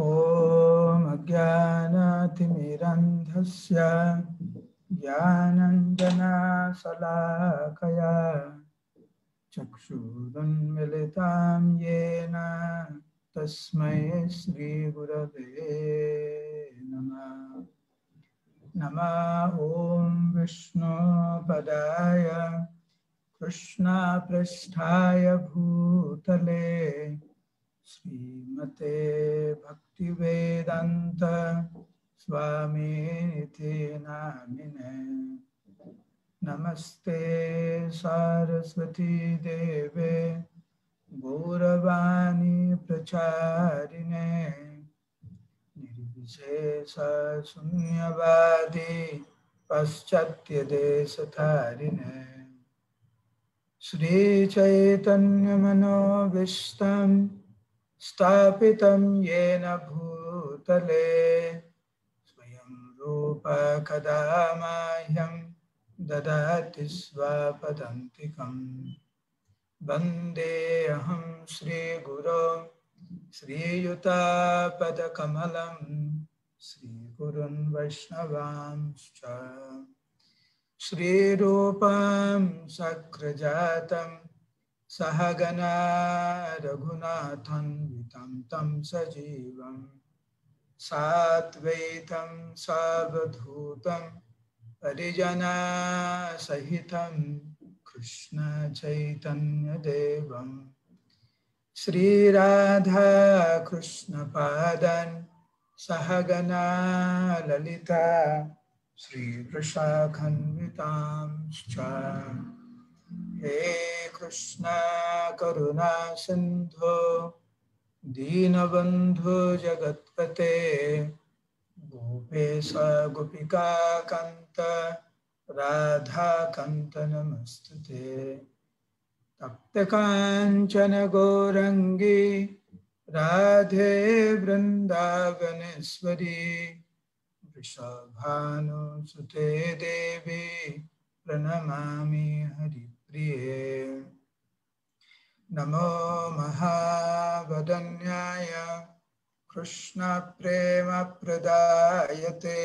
ॐ अज्ञानातिमिरन्धस्य ज्ञानञ्जनशलाकया चक्षुरुन्मिलितं येन तस्मै श्रीगुरवे नमः। नमः ॐ विष्णुपदाय कृष्णपृष्ठाय भूतले श्रीमते भक्तिवेदान्त स्वामीनिति नामिने। नमस्ते सरस्वती देवे गौरवाणी प्रचारिणे निर्विशेष शून्यवादी पाश्चात्य देशधारिणे। श्री चैतन्य मनोभीष्टं स्थापितं येन भूतले स्वयं रूप कदा मह्यं ददाति स्वपदान्तिकं। वन्देऽहं श्रीगुरो श्रीयुतापदकमलं श्रीगुरुन् वैष्णवांश्च। श्रीरूपं सक्रजातं सहगना रघुनाथान्वितं तं सजीवं साद्वैतं सावधूतं परिजनसहितं कृष्ण चैतन्यदेवं श्रीराधा कृष्णपादान् सहगना ललिता श्रीवृषाखन्वितांश्च। हे कृष्णा करुणा सिन्धो दीनबन्धो जगत्पते गोपेश गोपिका कान्त राधा कान्त नमस्तुते। तप्त काञ्चन गौरङ्गी राधे वृन्दावनेश्वरी वृषभानुसुते देवी प्रणमामि हरिप्रिये। नमो महावदन्याय कृष्णप्रेमप्रदायते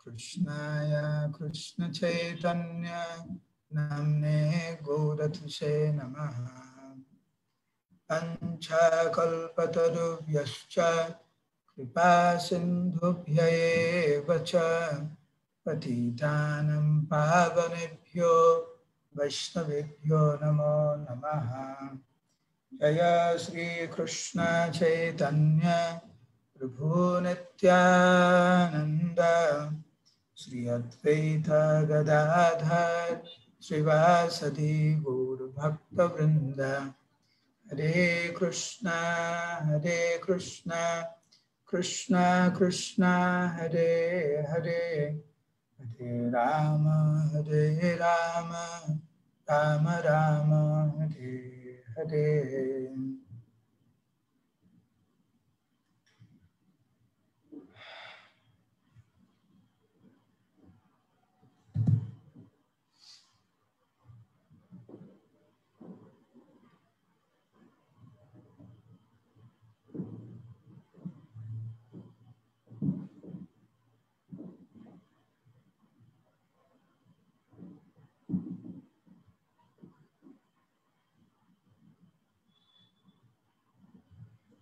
कृष्णाय कृष्णचैतन्य नाम्ने गौरतिसे नमः। पंचकल्पतरुभ्यश्च कृपा सिन्धुभ्य एव च पतितानं पावनेभ्यो वैष्णवेभ्यो नमो नमः। जय श्री कृष्ण चैतन्य प्रभु नित्यानंद श्री अद्वैत गदाधर श्रीवासदि गौर भक्तवृंद। हरे कृष्णा कृष्णा कृष्णा हरे हरे हरे राम राम राम हरे हरे।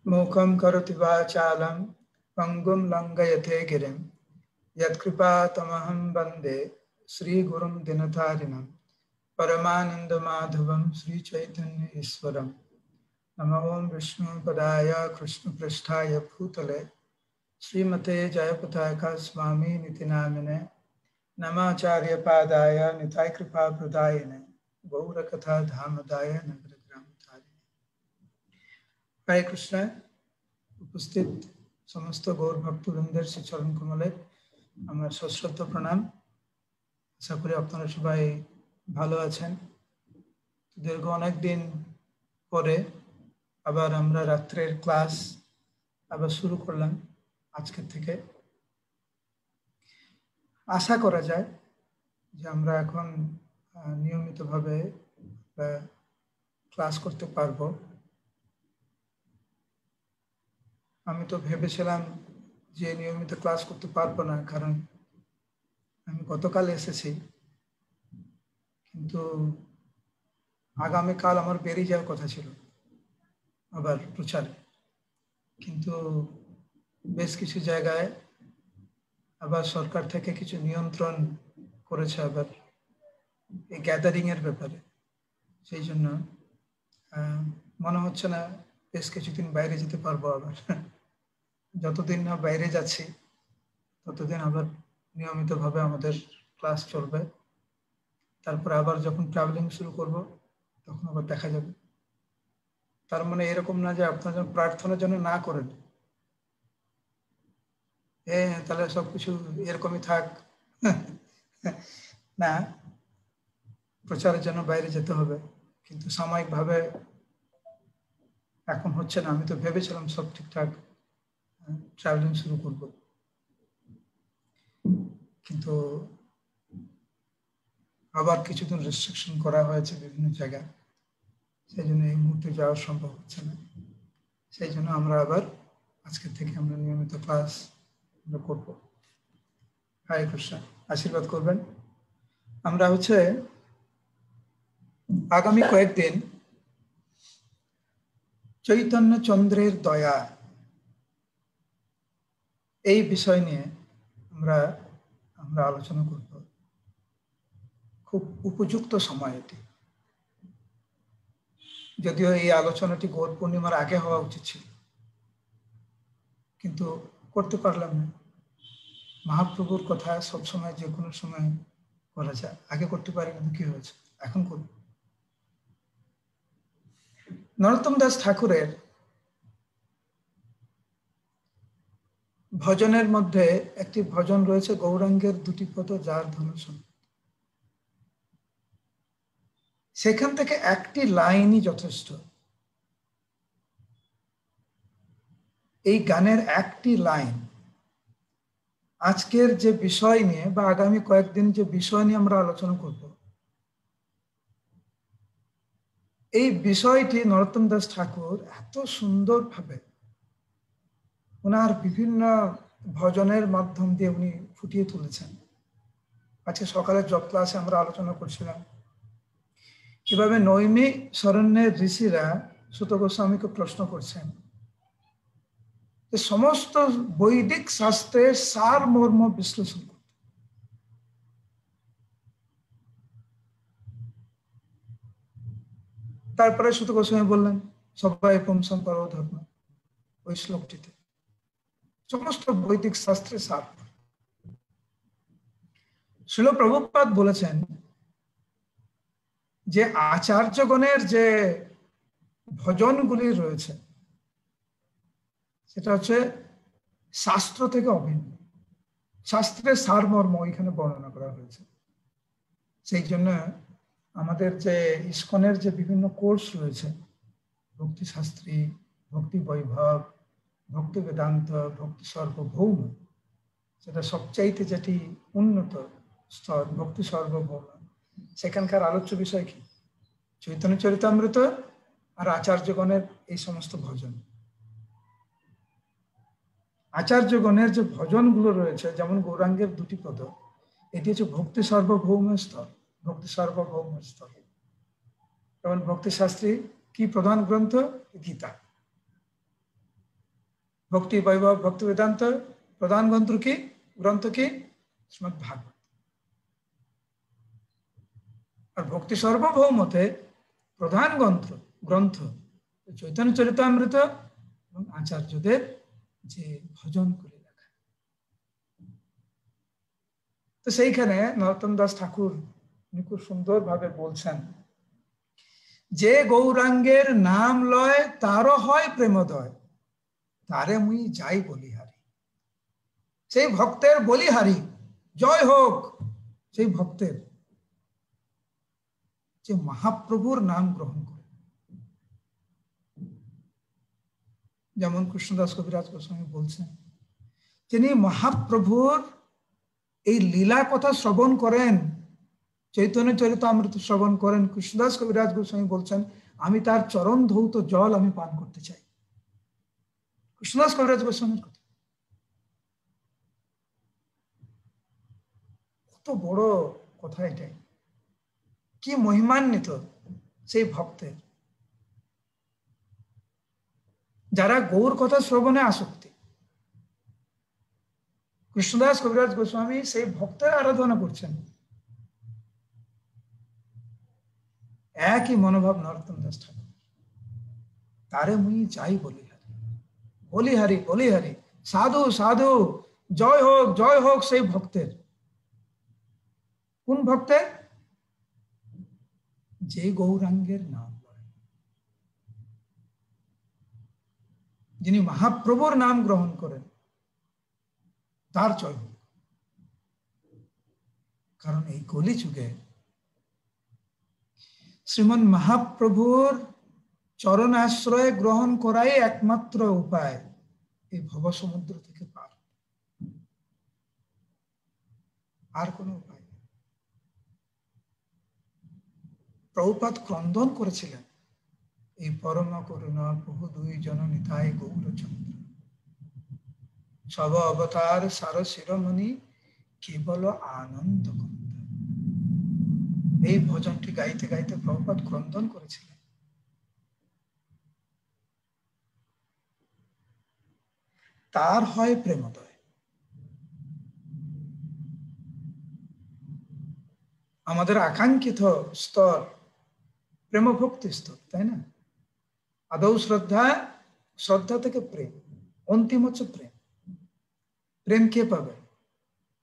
मूकं करोति वाचालं पंगुं लंघयते गिरिं यत्कृपातमहं वन्दे श्रीगुरुं दिनतारिणं परमानन्दमाधवं श्रीचैतन्य ईश्वरं। नमो विष्णुपदाय कृष्णपृष्ठाय भूतले श्रीमते जयपताका स्वामी निति नामिने। नमाचार्यपादाय निताय कृपाप्रदायिने गौरकथा धामदाय नगरग्रामधारिणे। हरे कृष्ण। उपस्थित समस्त गौर भक्तवृंदेर श्री चरण कमले আমার সশ্রদ্ধ প্রণাম। আশা করি আপনারা সবাই ভালো আছেন। দীর্ঘ অনেক দিন পরে আবার আমরা রাত্রের ক্লাস আবার শুরু করলাম আজকে থেকে। আশা করা যায় যে আমরা এখন নিয়মিতভাবে ক্লাস করতে পারবো। আমি তো ভেবেছিলাম যে নিয়মিত ক্লাস করতে পারবো না, কারণ আমি গতকাল এসেছি, কিন্তু আগামীকাল আমার বেরিয়ে যাওয়ার কথা ছিল আবার প্রচারে। কিন্তু বেশ কিছু জায়গায় আবার সরকার থেকে কিছু নিয়ন্ত্রণ করেছে আবার এই গ্যাদারিং এর ব্যাপারে। সেই জন্য মনে হচ্ছে না বেশ কিছুদিন বাইরে যেতে পারবো আবার। যতদিন না বাইরে যাচ্ছি ততদিন আবার নিয়মিতভাবে আমাদের ক্লাস চলবে। তারপরে আবার যখন ট্রাভেলিং শুরু করব তখন আবার দেখা যাবে। তার মানে এরকম না যে আপনার জন্য প্রার্থনার জন্য না করেন, তাহলে সবকিছু এরকমই থাক। না, প্রচারের জন্য বাইরে যেতে হবে, কিন্তু সাময়িকভাবে এখন হচ্ছে না। আমি তো ভেবেছিলাম সব ঠিকঠাক ট্রাভেলিং শুরু করব, কিন্তু আবার কিছুদিন রেস্ট্রিকশন করা হয়েছে বিভিন্ন জায়গায়, সেই জন্য এই মুহূর্তে যাওয়া সম্ভব হচ্ছে না। সেই জন্য আমরা আবার আজকের থেকে আমরা নিয়মিত ক্লাস করব। হরে কৃষ্ণ, আশীর্বাদ করবেন। আমরা আগামী কয়েকদিন চৈতন্য চন্দ্রের দয়া এই বিষয় নিয়ে আমরা আলোচনা করব। খুব উপযুক্ত সময় এটি, যদিও এই আলোচনাটি গৌর পূর্ণিমার আগে হওয়া উচিত ছিল, কিন্তু করতে পারলাম না। মহাপ্রভুর কথা সবসময় যে কোনো সময় করা যায়, আগে করতে পারি কিন্তু কি হয়েছে, এখন করব। নরোত্তম দাস ঠাকুরের ভজনের মধ্যে একটি ভজন রয়েছে, গৌরাঙ্গের দুটি পদ যার ধনুষণ। সেখান থেকে একটি লাইনই যথেষ্ট। এই গানের একটি লাইন আজকের যে বিষয় নিয়ে বা আগামী কয়েকদিন যে বিষয় নিয়ে আমরা আলোচনা করব, এই বিষয়টি নরোত্তম দাস ঠাকুর এত সুন্দরভাবে ওনার বিভিন্ন ভজনের মাধ্যম দিয়ে উনি ফুটিয়ে তুলেছেন। আজকে সকালের জপ ক্লাসে আমরা আলোচনা করছিলাম কিভাবে নৈমিক শরণ্যের ঋষিরা সুত গোস্বামীকে প্রশ্ন করছেন যে সমস্ত বৈদিক শাস্ত্রের সার মর্ম বিশ্লেষণ করতে। তারপরে সুত গোস্বামী বললেন সবাই পুংসং করো ধর্ম, ওই শ্লোকটিতে সমস্ত বৈদিক শাস্ত্রের সার। শিল প্রভুপাদ বলেছেন যে আচার্যগণের যে ভজনগুলি রয়েছে সেটা শাস্ত্র থেকে অভিন্ন, শাস্ত্রের সারমর্ম এখানে বর্ণনা করা হয়েছে। সেই জন্য আমাদের যে ইস্কনের যে বিভিন্ন কোর্স রয়েছে, ভক্তি শাস্ত্রী, ভক্তি বৈভব, ভক্তি বেদান্ত, ভক্তি সার্বভৌম, সেটা সবচাইতে যেটি উন্নত স্তর, ভক্তি সার্বভৌম, সেখানকার আলোচ্য বিষয় কি? চৈতন্য চরিতামৃত আর আচার্যগণের এই সমস্ত ভজন। আচার্যগণের যে ভজনগুলো রয়েছে, যেমন গৌরাঙ্গের দুটি পদ, এটি ভক্তি সার্বভৌম স্তর, ভক্তি সার্বভৌম স্তর। যেমন ভক্তি শাস্ত্রী কি প্রধান গ্রন্থ? গীতা। ভক্তি বৈভব, ভক্তি বেদান্ত প্রধান গ্রন্থ কি? শ্রীমদ্ ভাগবত। আর ভক্তি সার্বভৌমতে প্রধান গ্রন্থ চৈতন্য চরিতামৃত এবং আচার্যদের যে ভজন করে লেখা। তো সেইখানে নরোত্তম দাস ঠাকুর খুব সুন্দরভাবে বলছেন যে গৌরাঙ্গের নাম লয় তারও হয় প্রেমোদয়, তারে মুই যাই বলিহারি। সেই ভক্তের বলিহারি জয় হোক, সেই ভক্তের যে মহাপ্রভুর নাম গ্রহণ করে। যেমন কৃষ্ণদাস কবিরাজ গোস্বামী বলছেন, তিনি মহাপ্রভুর এই লীলা কথা শ্রবণ করেন, চৈতন্য চরিতামৃত শ্রবণ করেন। কৃষ্ণদাস কবিরাজ গোস্বামী বলছেন, আমি তার চরণ ধৌত জল আমি পান করতে চাই। কৃষ্ণদাস কবিরাজ গোস্বামীর কথা। কত বড় কথা এটাই, কি মহিমান্বিত সেই ভক্তের, যারা গৌর কথা শ্রবণে আসক্তি। কৃষ্ণদাস কবিরাজ গোস্বামী সেই ভক্তের আরাধনা করছেন। একই মনোভাব নরোত্তম দাস ঠাকুর, তারে মুই যাই বলিহারি, বলিহারি বলিহারি, সাধু সাধু, জয় হোক সেই ভক্তের। কোন ভক্তের? যে গৌরাঙ্গের নাম লয়, যিনি মহাপ্রভুর নাম গ্রহণ করেন, তার জয় হোক। কারণ এই কলি যুগে শ্রীমন মহাপ্রভুর চরণ আশ্রয় গ্রহণ করাই একমাত্র উপায় এই ভব সমুদ্র থেকে পার, আর কোন উপায় নেই। প্রভুপাদ ক্রন্দন করেছিলেন, এই পরম করুণা প্রভু দুই জন নিতাই গৌরচন্দ্র, সব অবতার সার শিরোমণি কেবল আনন্দ কন্দ। এই ভজনটি গাইতে গাইতে প্রভুপাদ ক্রন্দন করেছিলেন। তার হয় প্রেমোদয়। আমাদের আকাঙ্ক্ষিত স্তর প্রেম ভক্তি স্তর, তাই না? আদৌ শ্রদ্ধা, শ্রদ্ধা থেকে প্রেম, অন্তিম হচ্ছে প্রেম। প্রেম কে পাবে?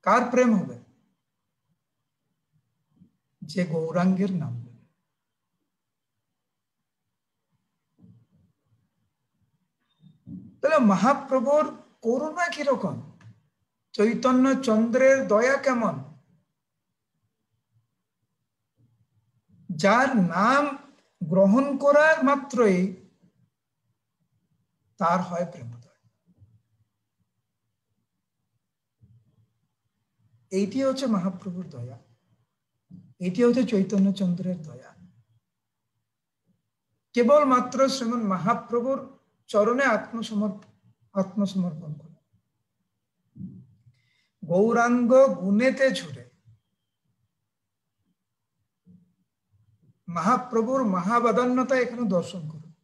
কার প্রেম হবে? যে গৌরাঙ্গের নাম নেবে। তাহলে মহাপ্রভুর করুণা কিরকম, চৈতন্য চন্দ্রের দয়া কেমন, যার নাম গ্রহণ করার মাত্রই তার হয় প্রেমোদয়। এইটি হচ্ছে মহাপ্রভুর দয়া, এটি হচ্ছে চৈতন্য চন্দ্রের দয়া। কেবলমাত্র শ্রীমন মহাপ্রভুর চরণে আত্মসমর্পণ করে, গৌরাঙ্গ গুণেতে ঝুরে মহাপ্রভুর মহাবদান্যতা এখানে দর্শন করুন।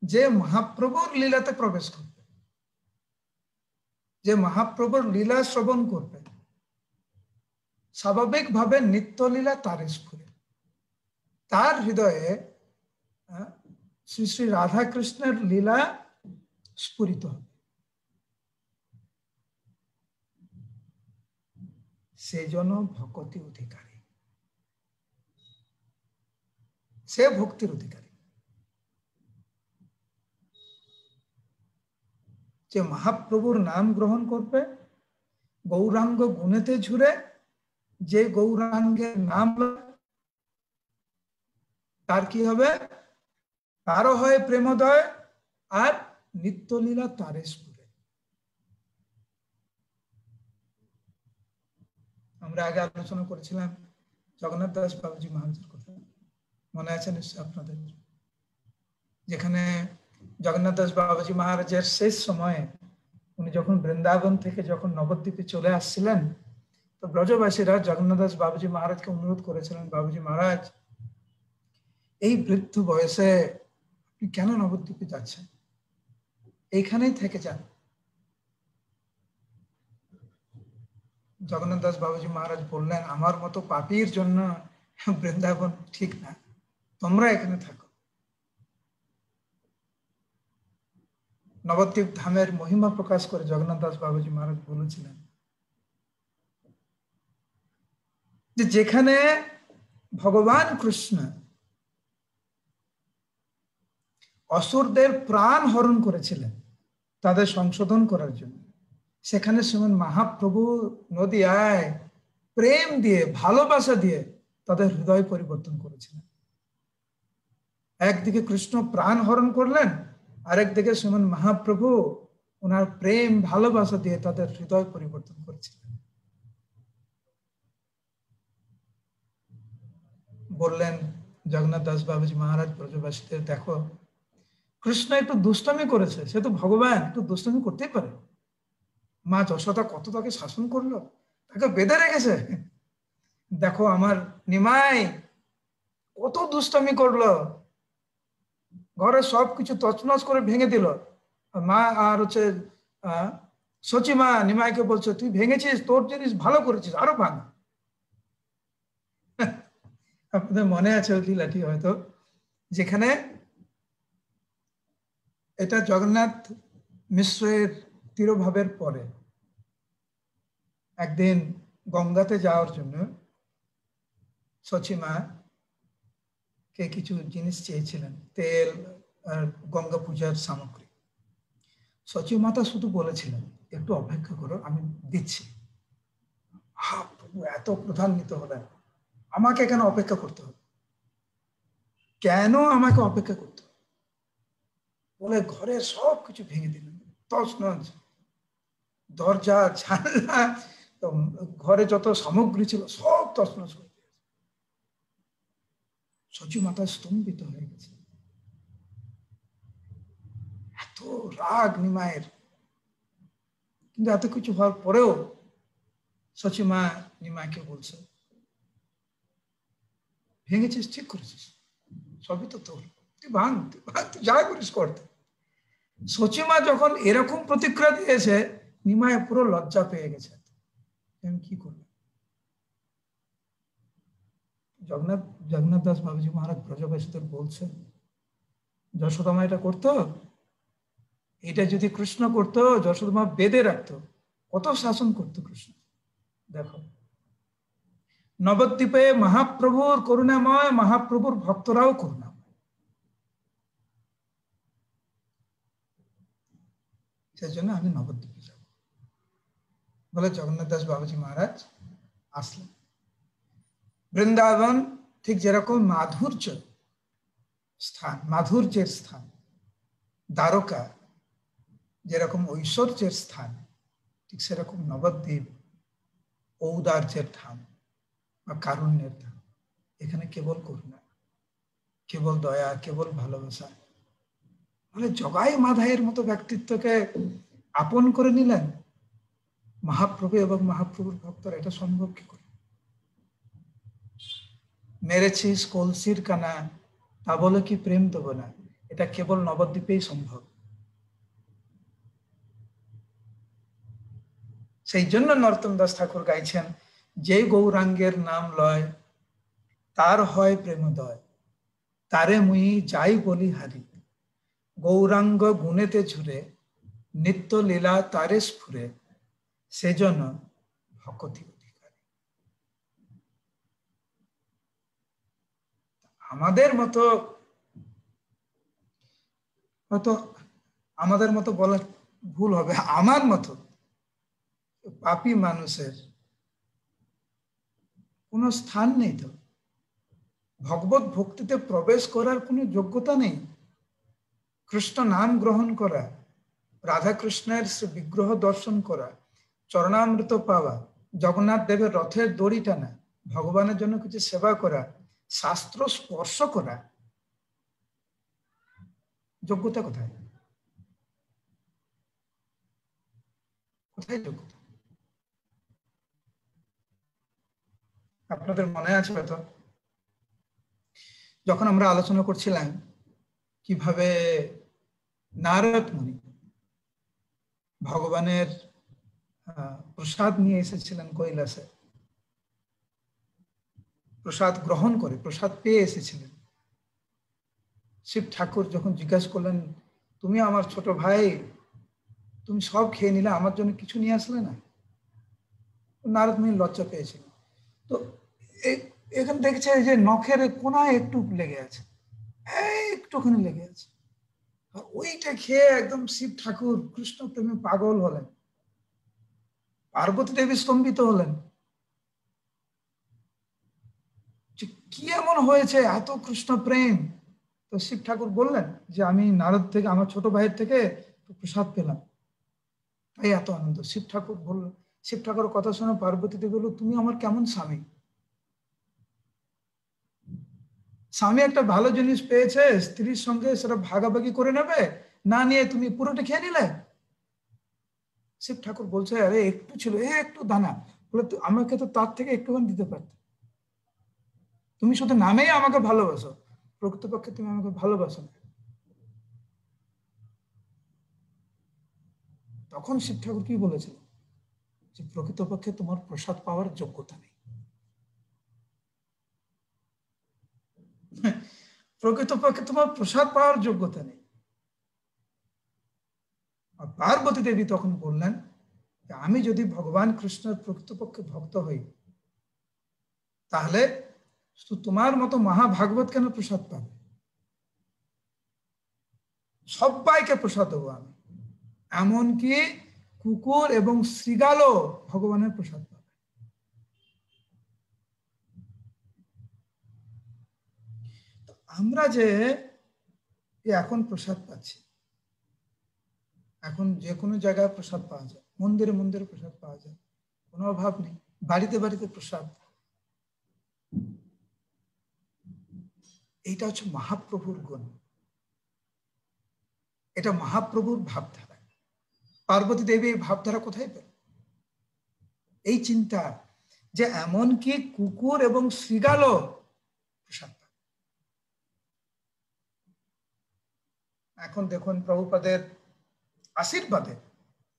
যে মহাপ্রভুর লীলাতে প্রবেশ করবে, যে মহাপ্রভুর লীলা শ্রবণ করবে, স্বাভাবিকভাবে নিত্যলীলা তার স্ফুরে, তার হৃদয়ে শ্রী শ্রী রাধাকৃষ্ণের লীলা স্ফুরিত হবে। সেই জন্য ভক্তি অধিকারী, সে ভক্তির অধিকারী। যে মহাপ্রভুর নাম গ্রহণ করবে, গৌরাঙ্গ গুণেতে ঝুরে, যে গৌরাঙ্গের নাম তার কি হবে? তারও হয় প্রেমোদয়, আর নিত্যলীলা তারে স্ফুরে। আমরা আগে আলোচনা করেছিলাম জগন্নাথ দাস বাবুজি মহারাজের কথা, মনে আছে নিশ্চয় আপনাদের? যেখানে জগন্নাথ দাস বাবুজি মহারাজের শেষ সময়ে উনি যখন বৃন্দাবন থেকে যখন নবদ্বীপে চলে আসছিলেন, তো ব্রজবাসীরা জগন্নাথ দাস বাবুজি মহারাজকে অনুরোধ করেছিলেন, বাবুজি মহারাজ এই বৃদ্ধ বয়সে আপনি কেন নবদ্বীপে যাচ্ছেন, এইখানেই থেকে যান। জগন্নাথ দাস বাবুজি মহারাজ বললেন, আমার মতো পাপীর জন্য বৃন্দাবন ঠিক না, তোমরা এখানে থাকো। নবদ্বীপ ধামের মহিমা প্রকাশ করে জগন্নাথ দাস বাবুজি মহারাজ বলেছিলেন যে যেখানে ভগবান কৃষ্ণ অসুরদের প্রাণ হরণ করেছিলেন তাদের সংশোধন করার জন্য, সেখানে শ্রীমন মহাপ্রভু নদিয়ায় প্রেম দিয়ে, ভালোবাসা দিয়ে তাদের হৃদয় পরিবর্তন করেছিলেন। একদিকে কৃষ্ণ প্রাণ হরণ করলেন, আরেকদিকে শ্রীমন মহাপ্রভু ওনার প্রেম ভালোবাসা দিয়ে তাদের হৃদয় পরিবর্তন করেছিলেন। বললেন জগন্নাথ দাস বাবুজি মহারাজ ব্রজবাসীদের, দেখো কৃষ্ণ একটু দুষ্টমি করেছে, সে তো ভগবান, একটু দুষ্টমি করতেই পারে। মা যশোদা কত তাকে শাসন করলো, তাকে বেঁধে রেখেছে। দেখো আমার নিমাই কত দুষ্টমি করলো, ঘরে সবকিছু তছনছ করে ভেঙে দিল। মা আর হচ্ছে সচিমা নিমাইকে বলছে, তুই ভেঙেছিস, তোর জিনিস ভালো করেছিস, আরো ভাঙ। আপনাদের মনে আছে ওই লীলাটি হয়তো, যেখানে এটা জগন্নাথ মিশ্রের তিরোভাবের পরে একদিন গঙ্গাতে যাওয়ার জন্য সচিমা কে কিছু জিনিস চেয়েছিলেন, তেল আর গঙ্গা পূজার সামগ্রী। সচিমাতা শুধু বলেছিলেন, একটু অপেক্ষা করো, আমি দিচ্ছি। প্রভু এত ক্রোধান্বিত হলেন, আমাকে কেন অপেক্ষা করতে হবে, কেন আমাকে অপেক্ষা করতে হবে বলে ঘরের সব কিছু ভেঙে দিলেন, তছনছ, দরজা জানলা, ঘরে যত সামগ্রী ছিল সব তছনছ করে দিয়েছে। সচিমাতা স্তম্ভিত হয়ে গেছে, এত রাগ নিমায়ের। কিন্তু এত কিছু হওয়ার পরেও সচিমা নিমাইকে বলছে, ভেঙেছিস ঠিক করেছিস, সবই তো তোর, তুই ভাঙ, তুই যা করিস করতে। সচিমা যখন এরকম প্রতিক্রিয়া দিয়েছে, নিমায় পুরো লজ্জা পেয়ে গেছে, আমি কি করব। জগন্নাথ দাস বাবুজি মহারাজ ব্রজবাসীদের বলছেন, যশোদামা এটা করতো, এটা যদি কৃষ্ণ করতো, যশোদামা বেঁধে রাখতো, কত শাসন করতো কৃষ্ণ। দেখো নবদ্বীপে মহাপ্রভুর করুণাময়, মহাপ্রভুর ভক্তরাও করুণাময়, সেই জন্য আমি নবদ্বীপে যাব বলে জগন্নাথ দাস বাবুজি মহারাজ আসলেন। বৃন্দাবন ঠিক যেরকম মাধুর্য স্থান, মাধুর্যের স্থান, দ্বারকা যেরকম ঐশ্বর্যের স্থান, ঠিক সেরকম নবদ্বীপ ঔদার্যের ধাম বা কারুণ্যের ধাম। এখানে কেবল করুণা, কেবল দয়া, কেবল ভালোবাসা। মানে জগাই মাধাইয়ের মতো ব্যক্তিত্বকে আপন করে নিলেন মহাপ্রভু এবং মহাপ্রভুর ভক্তরা, এটা সম্ভব কি করে? মেরেছিস কলসির কানা, তা বলে কি প্রেম দেব না, এটা কেবল নবদ্বীপেই সম্ভব। সেই জন্য নরোত্তম দাস ঠাকুর গাইছেন, যে গৌরাঙ্গের নাম লয় তার হয় প্রেমোদয়, তারে মুই যাই বলি হারি, গৌরাঙ্গ গুণেতে ঝুরে, নিত্য লীলা তারে স্ফুরে, সেজন্য ভকতি অধিকারী। আমাদের মতো, হয়তো আমাদের মতো বলা ভুল হবে, আমার মতো পাপী মানুষের কোনো স্থান নেই, তো ভগবত ভক্তিতে প্রবেশ করার কোনো যোগ্যতা নেই। কৃষ্ণ নাম গ্রহণ করা, রাধা কৃষ্ণের বিগ্রহ দর্শন করা, চরণামৃত পাওয়া, জগন্নাথ দেবের রথের দড়ি টানা, ভগবানের জন্য কিছু সেবা করা, শাস্ত্র স্পর্শ করা, যোগ্যতা কোথায়? কোথায় যোগ্যতা? আপনাদের মনে আছে হয়তো, যখন আমরা আলোচনা করছিলাম কিভাবে নারদ মুনি ভগবানের প্রসাদ নিয়ে এসেছিলেন কৈলাসে, প্রসাদ গ্রহণ করে, প্রসাদ পেয়ে এসেছিলেন। শিব ঠাকুর যখন জিজ্ঞাসা করলেন, তুমি আমার ছোট ভাই, তুমি সব খেয়ে নিলে, আমার জন্য কিছু নিয়ে আসলে না? নারদ মুনি লজ্জা পেয়েছিলেন। তো এখানে দেখছে যে নখের কোনায় একটু লেগে আছে, একটুখানি লেগে আছে, আর ওইটা খেয়ে একদম শিব ঠাকুর কৃষ্ণ প্রেমে পাগল হলেন, পার্বতী দেবী স্তম্ভিত হলেন, যে কি এমন হয়েছে এত কৃষ্ণ প্রেম। তো শিব ঠাকুর বললেন যে আমি নারদ থেকে, আমার ছোট ভাইয়ের থেকে প্রসাদ পেলাম, তাই এত আনন্দ। শিব ঠাকুর বলল, শিব ঠাকুরের কথা শুনে পার্বতী দেবী বলল, তুমি আমার কেমন স্বামী? স্বামী একটা ভালো জিনিস পেয়েছে, স্ত্রীর সঙ্গে সেটা ভাগাভাগি করে নেবে, না নিয়ে তুমি পুরোটা খেয়ে নিলে। শিব ঠাকুর বলছে, আরে একটু ছিল, একটু দানা, বলে আমাকে তো তার থেকে একটুখানি দিতে পারতে। তুমি শুধু নামেই আমাকে ভালোবাসো, প্রকৃতপক্ষে তুমি আমাকে ভালোবাসো না। তখন শিব ঠাকুর কি বলেছিল, যে প্রকৃতপক্ষে তোমার প্রসাদ পাওয়ার যোগ্যতা নেই। প্রকৃতপক্ষে তোমার প্রসাদ পাওয়ার যোগ্যতা নেই। আর পার্বতী দেবী তখন বললেন, আমি যদি ভগবান কৃষ্ণের প্রকৃতপক্ষে ভক্ত হই, তাহলে শুধু তোমার মতো মহাভাগবত কেন প্রসাদ পাবে, সবাইকে প্রসাদ দেবো আমি, এমনকি কুকুর এবং শৃগালও ভগবানের প্রসাদ পাবে। আমরা যে এখন প্রসাদ পাচ্ছি, এখন যে কোনো জায়গায় প্রসাদ পাওয়া যায়, মন্দিরে মন্দিরে প্রসাদ পাওয়া যায়, কোনো অভাব নেই, বাড়িতে বাড়িতে প্রসাদ। এইটা হচ্ছে মহাপ্রভুর গুণ, এটা মহাপ্রভুর ভাবধারা। পার্বতী দেবী এই ভাবধারা কোথায় পেল? এই চিন্তা যে এমনকি কুকুর এবং শৃগালও প্রসাদ পায়। এখন দেখুন প্রভুপাদের আশীর্বাদে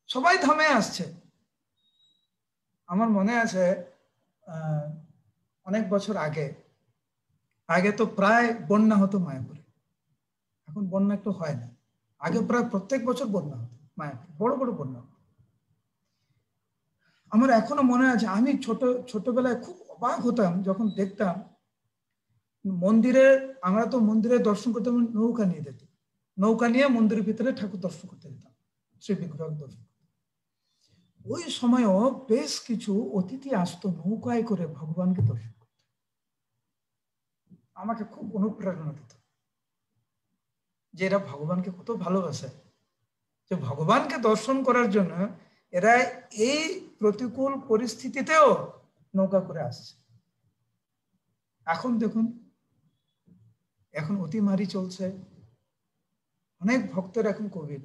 সবাই ধামে আসছে। আমার মনে আছে অনেক বছর আগে আগে তো প্রায় বন্যা হতো মায়াপুরে, এখন বন্যা একটু হয় না, আগে প্রায় প্রত্যেক বছর বন্যা হতো মায়াপুর, বড় বড় বন্যা। আমার এখনো মনে আছে, আমি ছোটবেলায় খুব অবাক হতাম যখন দেখতাম মন্দিরে, আমরা তো মন্দিরে দর্শন করতে নৌকা নিয়ে যেতাম, নৌকা নিয়ে মন্দিরের ভিতরে ঠাকুর দর্শন করতে যেতাম, শ্রী বিগ্রহ দর্শন। ওই সময়ও বেশ কিছু অতিথি আসতো নৌকায় করে ভগবানকে দর্শন করতে, আমাকে খুব অনুপ্রেরণা দিত যে এরা ভগবানকে কত ভালোবাসে, যে ভগবানকে দর্শন করার জন্য এরা এই প্রতিকূল পরিস্থিতিতেও নৌকা করে আসছে। এখন দেখুন, এখন অতিমারি চলছে, অনেক ভক্তের এখন কোভিড,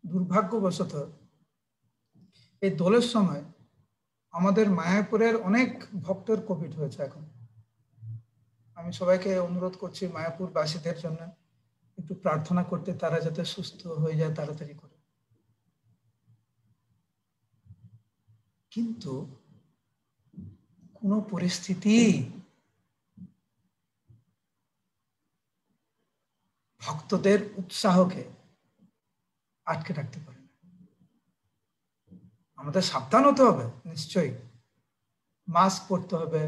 দুর্ভাগ্যবশত এই দোলের সময় আমাদের মায়াপুরের অনেক ভক্তের কোভিড হয়েছে। এখন আমি সবাইকে অনুরোধ করছি মায়াপুর বাসীদের জন্য একটু প্রার্থনা করতে, তারা যাতে সুস্থ হয়ে যায় তাড়াতাড়ি করে। কিন্তু কোন পরিস্থিতি ভক্তদের উৎসাহকে আটকে রাখতে পারে না। আমাদের সাবধান হতে হবে, নিশ্চয়ই মাস্ক পরতে হবে,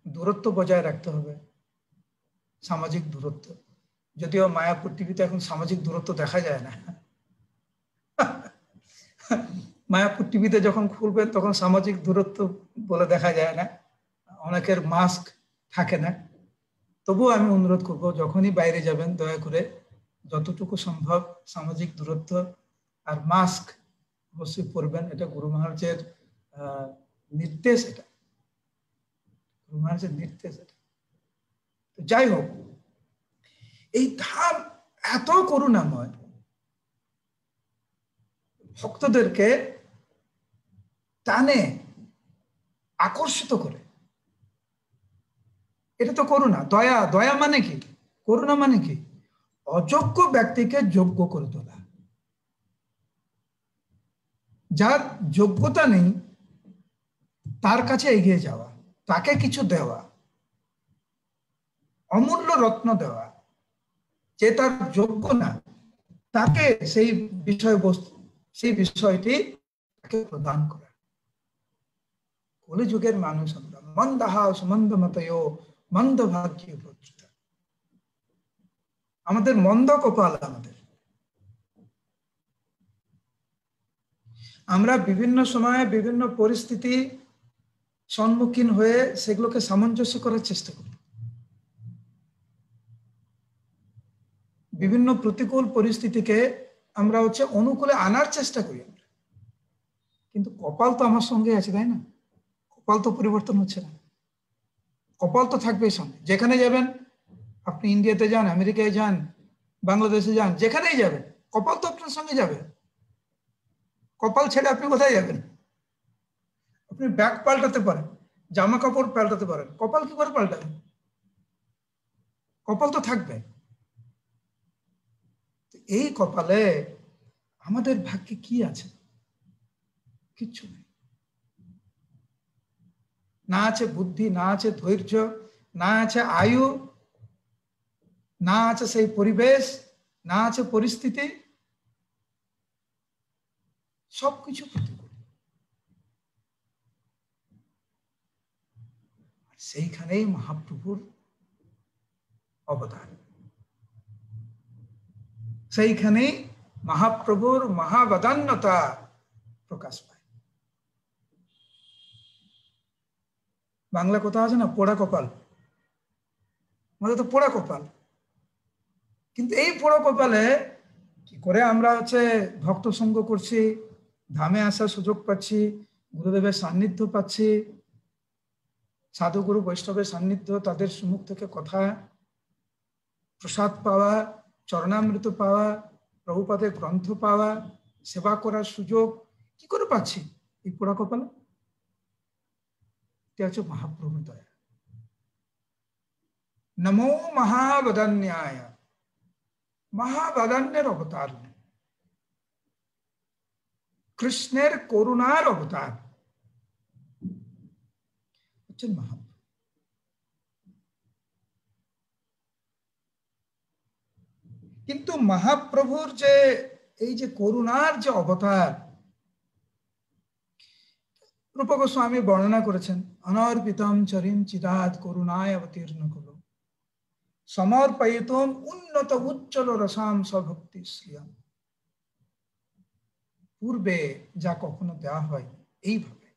দূরত্ব বজায় রাখতে হবে, সামাজিক দূরত্ব। যদিও মায়াপুর টিভিতে এখন সামাজিক দূরত্ব দেখা যায় না, মায়াপুর টিভিতে যখন খুলবেন তখন সামাজিক দূরত্ব বলে দেখা যায় না, অনেকের মাস্ক থাকে না। তবুও আমি অনুরোধ করব, যখনই বাইরে যাবেন দয়া করে যতটুকু সম্ভব সামাজিক দূরত্ব আর মাস্ক অবশ্যই পরবেন। এটা গুরু মহারাজের নির্দেশ, এটা গুরু মহারাজের নির্দেশ এটা। তো যাই হোক, এই ধাম এত করুণাময়, ভক্তদেরকে টানে আকর্ষিত করে। এটা তো করুণা, দয়া। দয়া মানে কি? করুণা মানে কি? অযোগ্য ব্যক্তিকে যোগ্য করে তোলা, যার যোগ্যতা নেই তার কাছে এগিয়ে যাওয়া, তাকে কিছু দেওয়া, অমূল্য রত্ন দেওয়া। যে তার যোগ্য না তাকে সেই বিষয়বস্তু, সেই বিষয়টি তাকে প্রদান করা। কলিযুগের মানুষ আমরা, মন্দহাস মন্দ মতয় মন্দ ভাগ্য প্রত্যুতা। আমাদের মন্দ কপাল। আমরা বিভিন্ন সময়ে বিভিন্ন পরিস্থিতি সম্মুখীন হয়ে সেগুলোকে সামঞ্জস্য করার চেষ্টা করি, বিভিন্ন প্রতিকূল পরিস্থিতিকে আমরা অনুকূলে আনার চেষ্টা করি আমরা। কিন্তু কপাল তো আমার সঙ্গে আছে, তাই না? কপাল তো পরিবর্তন হচ্ছে না, কপাল তো থাকবেই সঙ্গে। যেখানে যাবেন আপনি ইন্ডিয়াতে যান, আমেরিকায় যান, বাংলাদেশে যান, যেখানেই যাবেন কপাল তো আপনার সঙ্গে যাবে। কপাল ছেড়ে আপনি কোথায় যাবেন? আপনি ব্যাগ পাল্টাতে পারেন, জামা কাপড় পাল্টাতে পারেন, কপাল কি করে পাল্টাবেন? কপাল তো থাকবে। এই কপালে আমাদের ভাগ্যে কি আছে? কিচ্ছু নেই। না আছে বুদ্ধি, না আছে ধৈর্য, না আছে আয়ু, না আছে সেই পরিবেশ, না আছে পরিস্থিতি, সবকিছু প্রতিকূল। সেইখানেই মহাপ্রভুর অবদান, সেইখানেই মহাপ্রভুর মহাবদান্যতা প্রকাশ পায়। বাংলা কথা আছে না, পোড়া কপাল। আমাদের তো পোড়া কপাল, কিন্তু এই পোড়া কপালে কি করে আমরা ভক্ত সঙ্গ করছি, ধামে আসার সুযোগ পাচ্ছি, গুরুদেবের সান্নিধ্য পাচ্ছি, সাধুগুরু বৈষ্ণবের সান্নিধ্য, তাদের সম্মুখ থেকে কথা, প্রসাদ পাওয়া, চরণামৃত পাওয়া, প্রভুপাদের গ্রন্থ পাওয়া, সেবা করার সুযোগ কি করে পাচ্ছি? এই পোড়া কপালে। এটা হচ্ছে মহাপ্রভু দয়া। নমো মহাবদান্যায়, মহাবদান্যের অবতার, কৃষ্ণের করুণার অবতার হচ্ছেন মহাপ্রভু। কিন্তু মহাপ্রভুর যে এই যে করুণার যে অবতার, রূপ গোস্বামী বর্ণনা করেছেন, অনর্পিতম চরিম চিরাদ করুণায় অবতীর্ণ কুলো সমর্পয়িতুম উন্নত উজ্জ্বল রসাম স্বভক্তি শ্রিয়ম। পূর্বে যা কখনো দেওয়া হয় এইভাবে,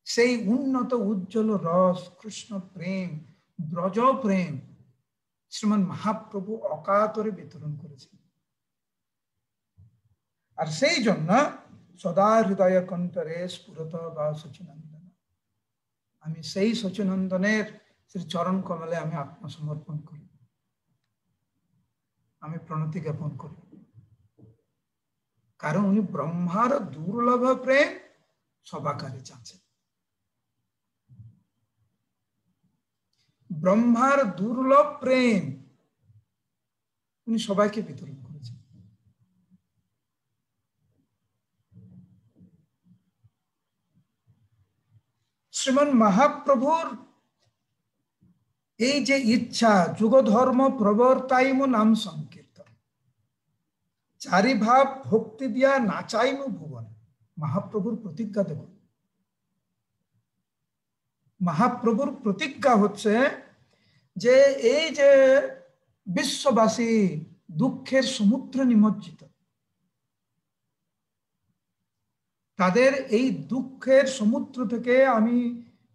সেই উন্নত উজ্জ্বল রস, কৃষ্ণ প্রেম, ব্রজ প্রেম শ্রীমান মহাপ্রভু অকাতরে বিতরণ করেছেন। আর সেই জন্য সদা হৃদয় কণ্ঠরে স্ফুরত বা সচিনন্দন, আমি সেই সচিনন্দনের শ্রী চরণ কমলে আমি আত্মসমর্পণ করি, আমি প্রণতি জ্ঞাপন করি। কারণ উনি ব্রহ্মার দুর্লভ প্রেম সবাকারে চাচ্ছেন। ব্রহ্মার দুর্লভ প্রেম উনি সবাইকে বিতরণ করেছেন। শ্রীমান মহাপ্রভুর এই যে ইচ্ছা, যুগধর্ম প্রবর্তাইমু নাম সংকীর্তন, চারি ভাব ভক্তি দিয়া নাচাইমু ভুবন। মহাপ্রভুর প্রতিজ্ঞা দেখুন। মহাপ্রভুর প্রতিজ্ঞা হচ্ছে যে এই যে বিশ্ববাসী দুঃখের সমুদ্রে নিমজ্জিত, তাদের এই দুঃখের সমুদ্র থেকে আমি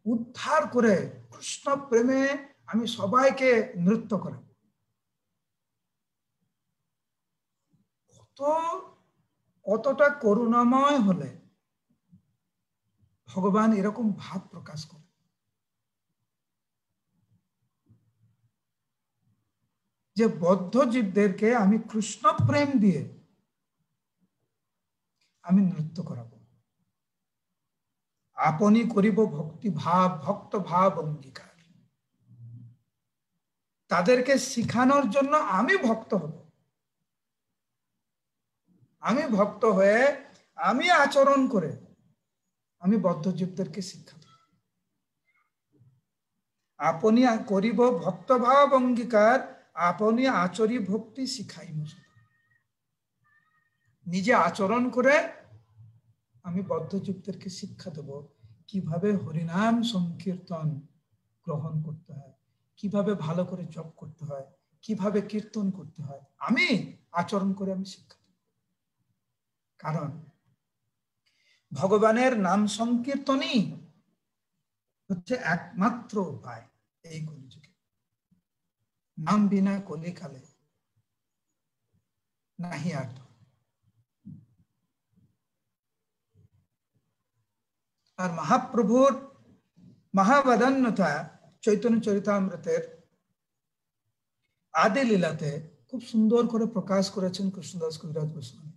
উদ্ধার করে কৃষ্ণ প্রেমে আমি সবাইকে নৃত্য করে। কতটা করুণাময় হলে ভগবান এরকম ভাব প্রকাশ করে। যে বদ্ধ জীবদেরকে আমি কৃষ্ণ প্রেম দিয়ে আমি নৃত্য করাবো, আপনি করিব ভক্তি ভাব, ভক্ত ভাব অঙ্গীকার। তাদেরকে শিখানোর জন্য আমি ভক্ত হব, আমি ভক্ত হয়ে আমি আচরণ করে আমি বদ্ধজীবদেরকে শিক্ষা দেব। আপনি করিব ভক্তভাব অঙ্গীকার, আপনি আচরি ভক্তি শিখাইব। নিজে আচরণ করে আমি বদ্ধজীবদেরকে শিক্ষা দেব কিভাবে হরিনাম সংকীর্তন গ্রহণ করতে হয়, কিভাবে ভালো করে জপ করতে হয়, কিভাবে কীর্তন করতে হয়, আমি আচরণ করে আমি শিক্ষা দেব। কারণ ভগবানের নাম সংকীর্তনই হচ্ছে একমাত্র উপায় এই কলিযুগে। নাম বিনা কলিকালে নাহি আর্থ। আর মহাপ্রভুর মহাবদান্যতা চৈতন্য চরিতামৃতের আদি লীলাতে খুব সুন্দর করে প্রকাশ করেছেন কৃষ্ণদাস কবিরাজ গোস্বামী।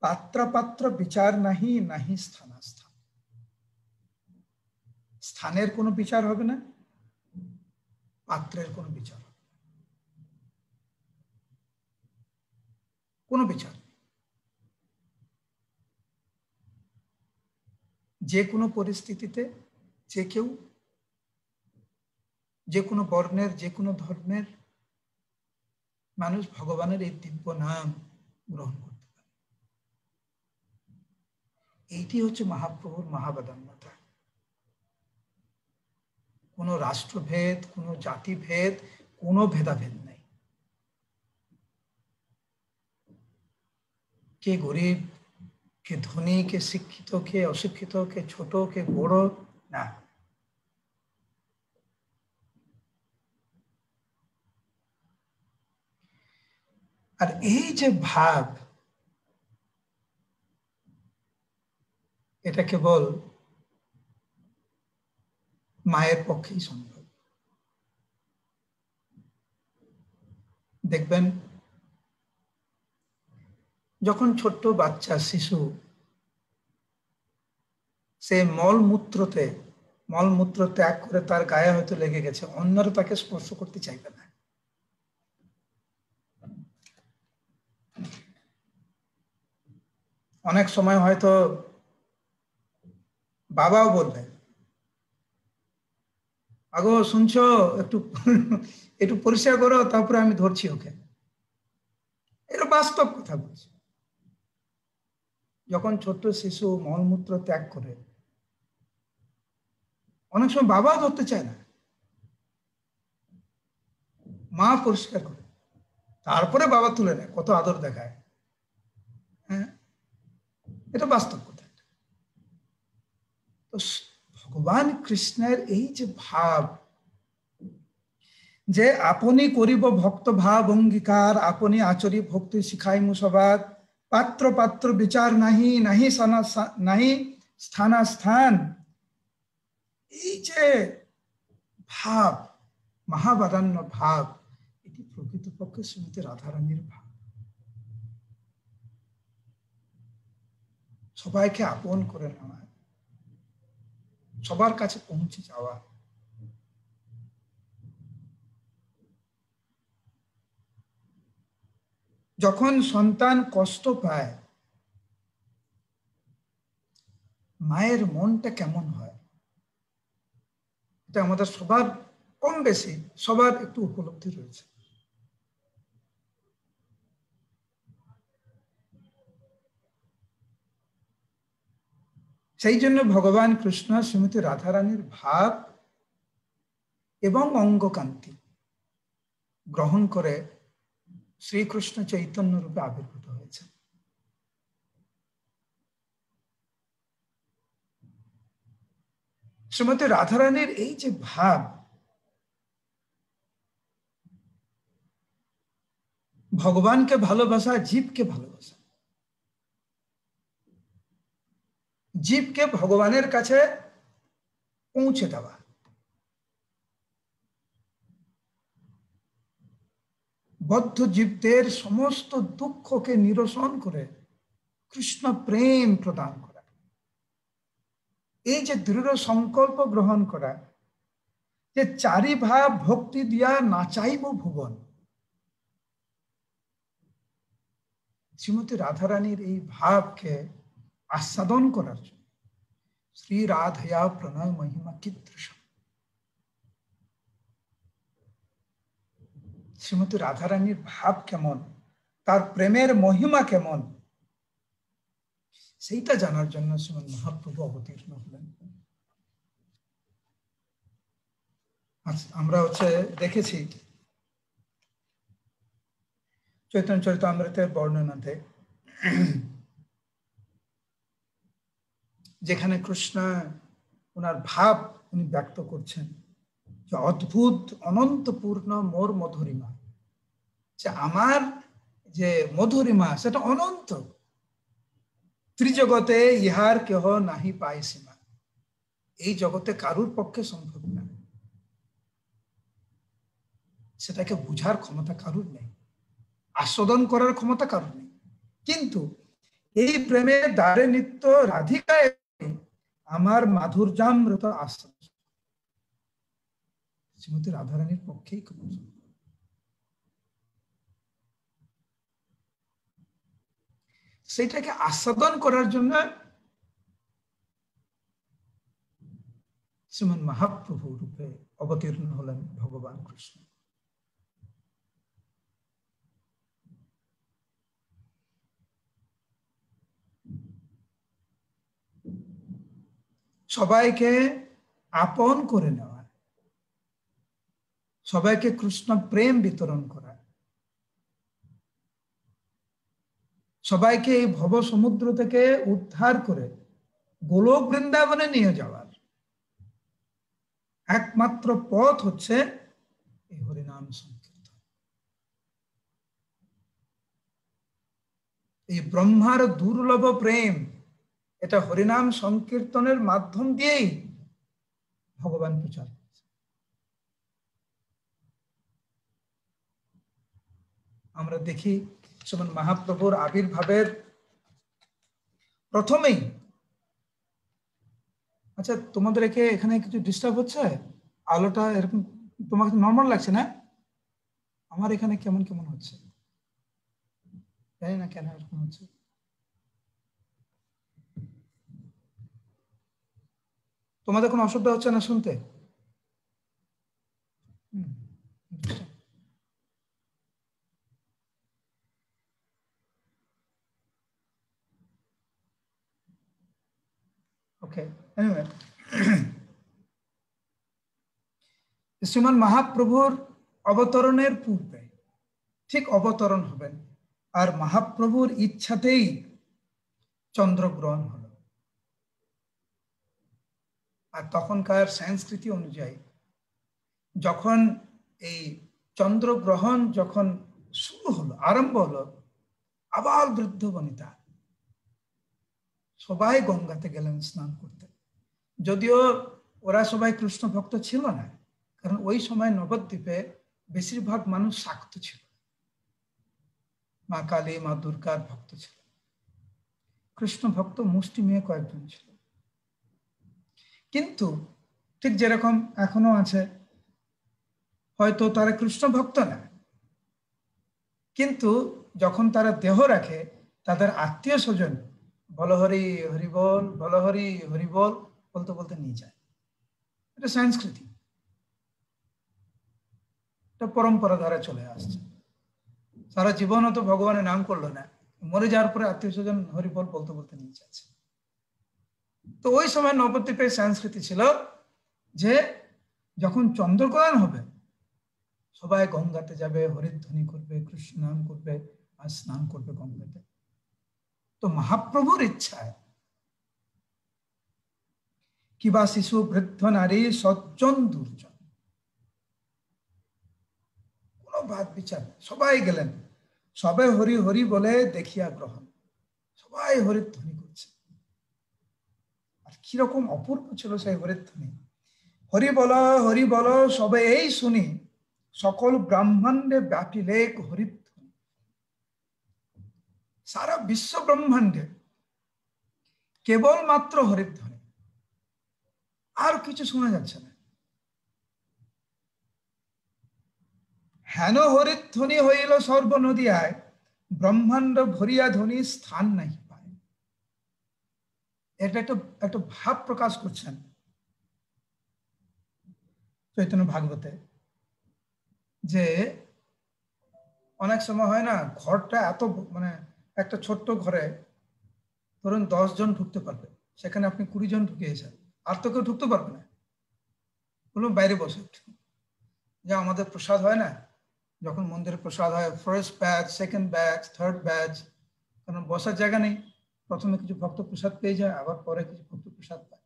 পাত্র পাত্র বিচার নাহি, নাহি স্থানাস্থান। স্থানের কোনো বিচার হবে না, পাত্রের কোনো বিচার হবে না, কোনো বিচার। যে কোনো পরিস্থিতিতে যে কেউ, যে কোনো বর্ণের, যে কোনো ধর্মের মানুষ ভগবানের এই দিব্য নাম গ্রহণ করতে পারে। এইটি হচ্ছে মহাপ্রভুর মহাবাদান্যতা। কোনো রাষ্ট্রভেদ, কোনো জাতিভেদ, কোনো ভেদাভেদ নেই। কে গরিব, কে ধনী, কে শিক্ষিত, কে অশিক্ষিত, কে ছোট, কে বড়, না। আর এই যে ভাব, এটা কেবল মায়ের পক্ষেই সম্ভব। দেখবেন যখন ছোট্ট বাচ্চা শিশু সে মলমূত্র ত্যাগ করে তার গায়ে হয়তো লেগে গেছে, অন্যরা তাকে স্পর্শ করতে চাইবে না। অনেক সময় হয়তো বাবাও বলবে, আগো শুনছো, একটু একটু পরিষ্কার করো, তারপরে আমি ধরছি ওকে। এটা বাস্তব কথা বলছি। যখন ছোট্ট শিশু মলমূত্র ত্যাগ করে, অনেক সময় বাবাও ধরতে চায় না, মা পরিষ্কার করে, তারপরে বাবা তুলে নেয়, কত আদর দেখায়। হ্যাঁ, এটা বাস্তব কথা। তো ভগবান কৃষ্ণের এই যে ভাব, যে আপনি করিব ভক্ত ভাব অঙ্গীকার, আপনি আচরি ভক্তি শিখাইমু সবার, পাত্র পাত্র বিচার নাহি, নাহি নাহি স্থানাস্থান, এই যে ভাব, মহাবাদান্য ভাব, এটি প্রকৃতপক্ষে শ্রীমতী রাধারানীর ভাব। সবাইকে আপন করে নেওয়া, সবার কাছে পৌঁছে যাওয়া। যখন সন্তান কষ্ট পায়, মায়ের মনটা কেমন হয়, এটা আমাদের সবার কম বেশি সবার একটু উপলব্ধি রয়েছে। সেই জন্য ভগবান কৃষ্ণ শ্রীমতী রাধারানীর ভাব এবং অঙ্গকান্তি গ্রহণ করে শ্রীকৃষ্ণ চৈতন্য রূপে আবির্ভূত হয়েছে। শ্রীমতী রাধারানীর এই যে ভাব, ভগবানকে ভালোবাসা, জীবকে ভালোবাসা, জীবকে ভগবানের কাছে পৌঁছে দেওয়া। বদ্ধ জীবদের সমস্ত দুঃখকে নিরসন করে কৃষ্ণ প্রেম প্রদান করা, এই যে দৃঢ় সংকল্প গ্রহণ করা যে চারি ভাব ভক্তি দিয়া নাচাইব ভুবন, শ্রীমতী রাধারানীর এই ভাবকে আস্বাদন করার জন্য শ্রী রাধয়া প্রণয় মহিমা কীদৃশ, শ্রীমতী রাধারানীর ভাব কেমন, তার প্রেমের মহিমা কেমন, সেইটা জানার জন্য শ্রীমৎ মহাপ্রভু অবতীর্ণ হলেন। আমরা দেখেছি চৈতন্য চরিতামৃতের বর্ণনাতে, যেখানে কৃষ্ণ ওনার ভাব উনি ব্যক্ত করছেন যে অদ্ভুত অনন্তপূর্ণ মোর মধুরিমা, যে আমার যে মধুরিমা সেটা অনন্ত, ত্রিজগতে ইহার কেহ নাহি পায় সীমা, এই জগতে কারুর পক্ষে সম্ভব না। সেটাকে বুঝার ক্ষমতা কারুর নেই, আস্বাদন করার ক্ষমতা কারুর নেই। কিন্তু এই প্রেমের দ্বারে নিত্য রাধিকায় আমার মাধুর্যামৃত আশ্রয় শ্রীমতী রাধারানীর পক্ষেই সেটাকে আস্বাদন করার জন্য শ্রীমন মহাপ্রভু রূপে অবতীর্ণ হলেন ভগবান কৃষ্ণ। সবাইকে আপন করে নেওয়া, সবাইকে কৃষ্ণ প্রেম বিতরণ করা, সবাইকে এই ভব সমুদ্র থেকে উদ্ধার করে গোলক বৃন্দাবনে নিয়ে যাওয়ার একমাত্র পথ হচ্ছে এই হরিনাম সংকীর্তন। এই ব্রহ্মার দুর্লভ প্রেম, এটা হরিনাম সংকীর্তনের মাধ্যম দিয়েই ভগবান প্রচার করছে। আমরা দেখি যেমন মহাপ্রভুর আবির্ভাবের প্রথমেই, আচ্ছা তোমাদের এখানে কিছু ডিস্টার্ব হচ্ছে? আলোটা এরকম তোমাকে নর্মাল লাগছে না? আমার এখানে কেমন কেমন হচ্ছে, জানি না কেন এরকম হচ্ছে। তোমাদের কোনো অসুবিধা হচ্ছে না শুনতে? ওকে, এনিওয়ে, শ্রীমান মহাপ্রভুর অবতরণের পূর্বে ঠিক অবতরণ হবেন, আর মহাপ্রভুর ইচ্ছাতেই চন্দ্রগ্রহণ হলো। আর তখনকার সংস্কৃতি অনুযায়ী যখন এই চন্দ্রগ্রহণ যখন শুরু হলো, আরম্ভ হলো, আবার বৃদ্ধ বনিতা সবাই গঙ্গাতে গেলেন স্নান করতে। যদিও ওরা সবাই কৃষ্ণ ভক্ত ছিল না, কারণ ওই সময় নবদ্বীপে বেশিরভাগ মানুষ শাক্ত ছিল, মা কালী মা দুর্গার ভক্ত ছিল। কৃষ্ণ ভক্ত মুষ্টিমেয় কয়েকজন ছিল। কিন্তু ঠিক যেরকম এখনো আছে, হয়তো তারা কৃষ্ণ ভক্ত না, কিন্তু যখন তারা দেহ রাখে তাদের আত্মীয় স্বজন বলহরি হরিবল, বলহরি হরিবল বলতে বলতে নিয়ে যায়। এটা সংস্কৃতি, এটা পরম্পরা দ্বারা চলে আসছে। সারা জীবনও তো ভগবানের নাম করলো না, মরে যাওয়ার পরে আত্মীয় স্বজন হরিবল বলতে বলতে নিয়ে যাচ্ছে। তো ওই সময় নবদ্বীপের সংস্কৃতি ছিল যে যখন চন্দ্রগ্রহণ হবে সবাই গঙ্গাতে যাবে, হরিধ্বনি করবে, কৃষ্ণ নাম করবে, আর স্নান করবে গঙ্গাতে। তো মহাপ্রভুর ইচ্ছায় কিবা শিশু বৃদ্ধ নারী সজ্জন দুর্জন, কোনো বাদ বিচার, সবাই গেলেন, সবে হরি হরি বলে দেখিয়া গ্রহণ, সবাই হরিধ্বনি করছে। আর কিরকম অপূর্ব ছিল সেই হরিধ্বনি। হরি বল সবে এই শুনি, সকল ব্রহ্মাণ্ডে ব্যাপিলে হরিধ্বনি। সারা বিশ্ব ব্রহ্মাণ্ডে কেবলমাত্র হরিধ্বনি, আর কিছু শোনা যাচ্ছে না। হেন হরিধ্বনি হইল সর্ব নদিয়ায়, ব্রহ্মাণ্ড ভরিয়া ধ্বনি স্থান নাই পায়। এটা একটা ভাব প্রকাশ করছেন চৈতন্য ভাগবতে, যে অনেক সময় হয় না, ঘরটা এত মানে একটা ছোট্ট ঘরে ধরুন 10 জন ঢুকতে পারবে, সেখানে আপনি 20 জন ঢুকিয়েছেন, আর তো কেউ ঢুকতে পারবে না, বলুন বাইরে বসে। যে আমাদের প্রসাদ হয় না, যখন মন্দিরে প্রসাদ হয়, first batch, second batch, third batch, কারণ বসার জায়গা নেই, প্রথমে কিছু ভক্ত প্রসাদ পেয়ে যায়, আবার পরে কিছু ভক্ত প্রসাদ পায়।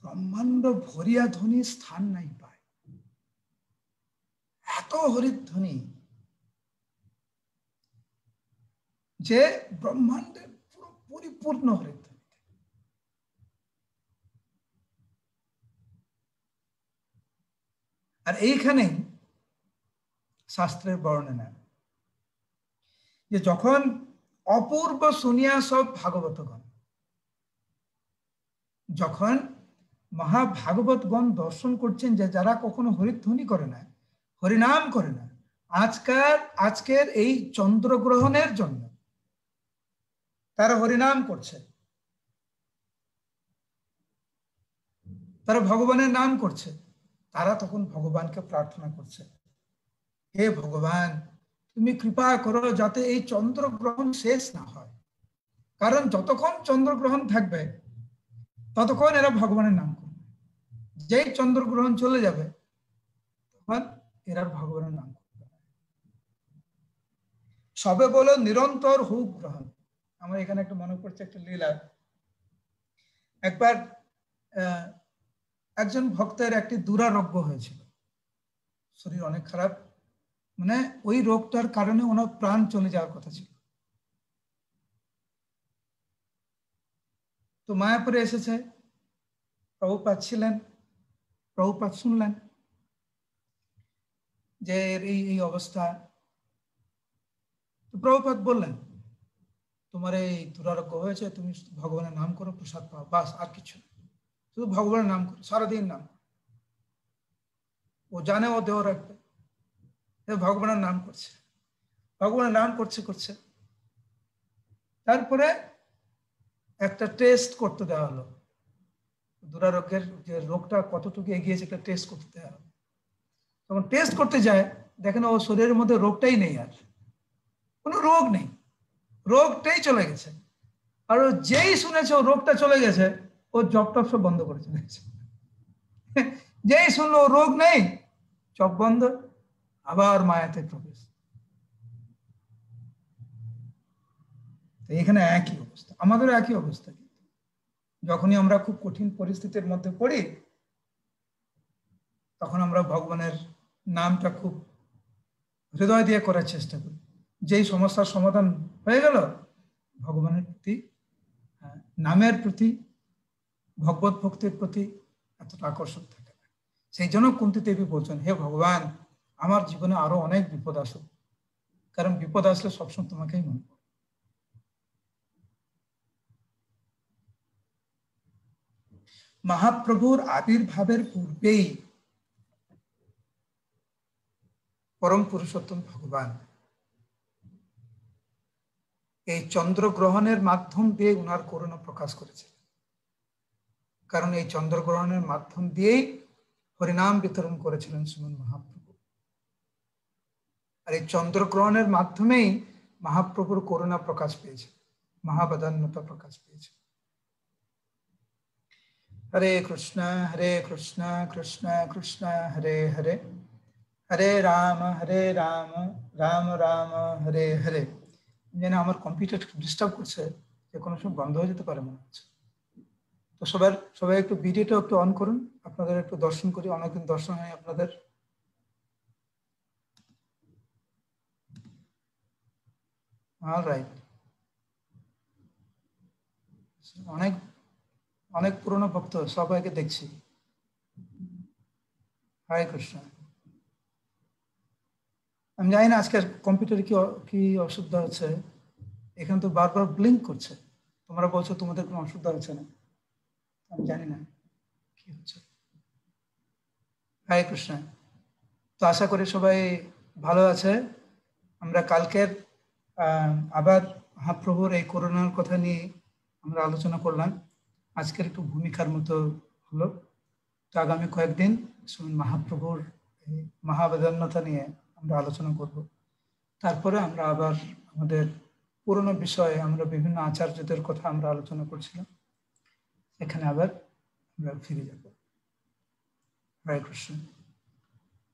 ব্রহ্মাণ্ড ভরিয়া ধ্বনি স্থান নাই পায়, এত হরিধ্বনি যে ব্রহ্মাণ্ডের পুরো পরিপূর্ণ হরিধ্বনি। আর এইখানেই শাস্ত্রের বর্ণনা যে যখন অপূর্ব শুনিয়া সব ভাগবতগণ, যখন মহাভাগবতগণ দর্শন করছেন যে যারা কখনো হরিধ্বনি করে না, হরিনাম করে না, আজকের এই চন্দ্রগ্রহণের জন্য তারা হরিনাম করছে, তারা ভগবানের নাম করছে, তারা তখন ভগবানকে প্রার্থনা করছে, হে ভগবান তুমি কৃপা করো যাতে এই চন্দ্রগ্রহণ শেষ না হয়। কারণ যতক্ষণ চন্দ্রগ্রহণ থাকবে ততক্ষণ এরা ভগবানের নাম করবে, যেই চন্দ্রগ্রহণ চলে যাবে তখন এরা ভগবানের নাম করবে। সবে বলো নিরন্তর হুক গ্রহণ। আমার এখানে একটা মনে পড়ছে একটা লীলা। একবার একজন ভক্তের একটি দুরারোগ্য হয়েছিল, শরীর অনেক খারাপ, মানে ওই রোগটার কারণে ওনার প্রাণ চলে যাওয়ার কথা ছিল। তো মায়াপুরে এসেছে, প্রভুপাদ ছিলেন, প্রভুপাদ শুনলেন যে এই এই অবস্থা। তো প্রভুপাদ বললেন তোমার এই দুরারোগ্য হয়েছে, তুমি ভগবানের নাম করো, প্রসাদ পাও, বাস, আর কিছু শুধু ভগবানের নাম করো, সারাদিন নাম করো। ও জানে ও দেহ রাখবে, ভগবানের নাম করছে, ভগবানের নাম করছে করছে। তারপরে একটা টেস্ট করতে দেওয়া হলো, দুরারোগ্যের যে রোগটা কতটুকু এগিয়েছে একটা টেস্ট করতে দেওয়া হলো। তখন টেস্ট করতে যায়, দেখেন ও শরীরের মধ্যে রোগটাই নেই, আর কোনো রোগ নেই, রোগটাই চলে গেছে। আর ও যেই শুনেছে ও রোগটা চলে গেছে, ও জব টপ সব বন্ধ করে চলে গেছে। যেই শুনলো ও রোগ নেই, জব বন্ধ, আবার মায়াতে প্রবেশ। এখানে একই অবস্থা, আমাদেরও একই অবস্থা। যখনই আমরা খুব কঠিন পরিস্থিতির মধ্যে পড়ি তখন আমরা ভগবানের নামটা খুব হৃদয় দিয়ে করার চেষ্টা করি। যেই সমস্যার সমাধান হয়ে গেল, ভগবানের প্রতি, নামের প্রতি, ভগবত ভক্তির প্রতি এতটা আকর্ষণ থাকে না। সেই জন্য কুন্তী দেবী বলছেন, হে ভগবান আমার জীবনে আরো অনেক বিপদ আসুক, কারণ বিপদ আসলে সবসময় তোমাকেই মনে পড়ে। মহাপ্রভুর আবির্ভাবের পূর্বেই পরম পুরুষোত্তম ভগবান এই চন্দ্রগ্রহণের মাধ্যম দিয়ে উনার করুণা প্রকাশ করেছিলেন। কারণ এই চন্দ্রগ্রহণের মাধ্যম দিয়েই হরিনাম বিতরণ করেছিলেন শ্রীমন মহাপ্রভু। আর এই চন্দ্রগ্রহণের মাধ্যমেই মহাপ্রভুর করুণা প্রকাশ পেয়েছে, মহাবদান্যতা প্রকাশ পেয়েছে। হরে কৃষ্ণ কৃষ্ণ কৃষ্ণ হরে হরে, হরে রাম রাম রাম হরে হরে। যেন আমার কম্পিউটার ডিস্টার্ব করছে, যে কোনো সময় বন্ধ হয়ে যেতে পারে মনে হচ্ছে। তো সবাই একটু ভিডিওটা একটু অন করুন, আপনাদের একটু দর্শন করি, অনেকদিন দর্শন হয় আপনাদের। অলরাইট, অনেক অনেক পুরনো ভক্ত, সবাইকে দেখছি। হরে কৃষ্ণ। আমি জানি না আজকের কম্পিউটারে কি অসুবিধা হচ্ছে, এখানে তো বারবার ব্লিঙ্ক করছে, তোমরা বলছো তোমাদের কোনো অসুবিধা হচ্ছে না, আমি জানি না কি হচ্ছে। হরে কৃষ্ণ। তো আশা করি সবাই ভালো আছে। আমরা কালকের আবার মহাপ্রভুর এই করুণার কথা নিয়ে আমরা আলোচনা করলাম, আজকের একটু ভূমিকার মতো হলো। তো আগামী কয়েকদিন মহাপ্রভুর এই মহাবেদান্যতা নিয়ে আমরা আলোচনা করব। তারপরে আমরা আবার আমাদের পুরনো বিষয়ে, আমরা বিভিন্ন আচার্যদের কথা আমরা আলোচনা করছিলাম, এখানে আবার আমরা ফিরে যাব। হরে কৃষ্ণ।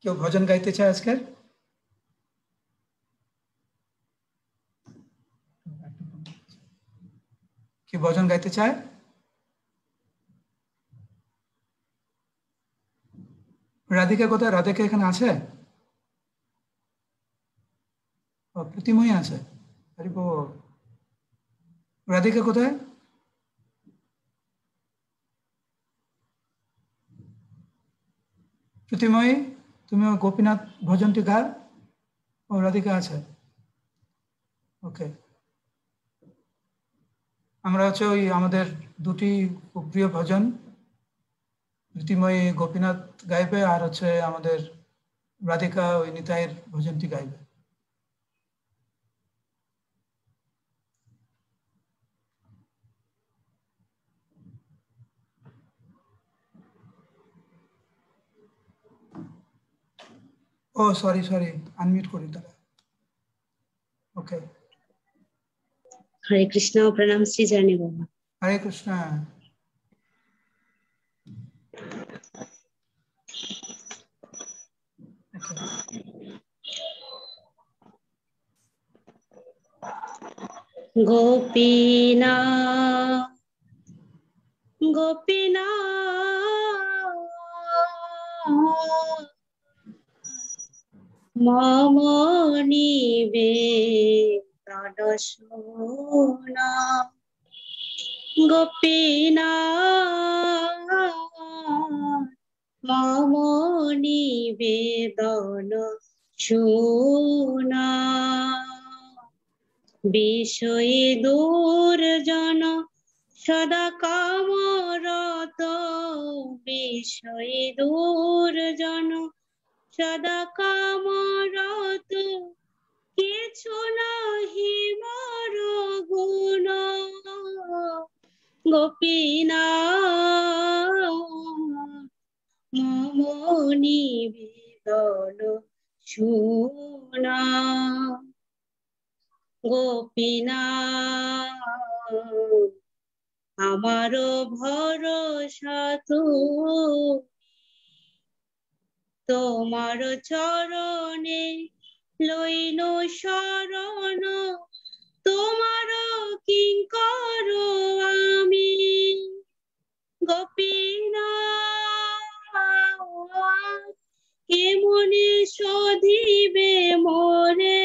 কেউ ভজন গাইতে চায় আজকের? কি ভজন গাইতে চায়? রাধিকা কোথায়? রাধিকা এখানে আছে? প্রতিময়ী আছে। আরে বো, রাধিকা কোথায়? প্রতিময়ী তুমি গোপীনাথ ভজনটি গা। ও রাধিকা আছে, ওকে। আমরা হচ্ছে ওই আমাদের দুটি খুব প্রিয় ভজন, জ্যোতির্ময়ী গোপীনাথ গাইবে আর হচ্ছে আমাদের রাধিকা ওই নিতাইয়ের ভজনটি গাইবে। ও সরি আনমিউট করি তাহলে। ওকে। हरे कृष्णा प्रणाम श्री चरणी बाबा। हरे कृष्णा। गोपीना गोपीना मम निवेदनशूना गोपीना मम निवेदनशूना বিষয়ে দুর্জন সদা কামরত বিষয়ে দুর্জন সদা কামরত কিছু নাহি মোর গুণ গোপীনা মম নিবেদন শুনা গোপীনা আমার ভরসা তোমার চরণে লইন শরণ তোমার কিঙ্কর আমি গোপীনা কেমনে শোধিবে মোরে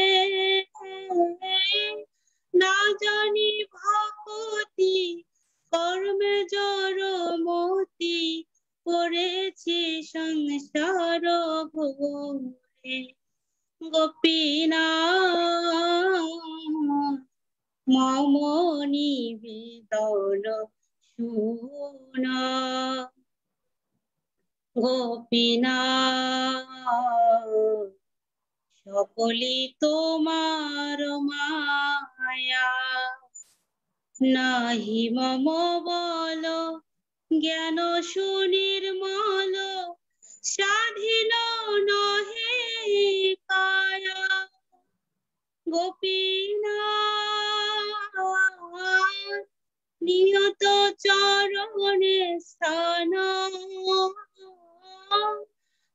না জানি ভকতি কর্মে জড়মতি পড়েছি সংসার ঘোরে গোপীনা মম নিবেদন শুনা গোপীনা সকলি তোমার মায়া নাহি মম বল জ্ঞান সুনির্মল স্বাধীন নহে কায়া গোপীনা নিয়ত চরণে স্থান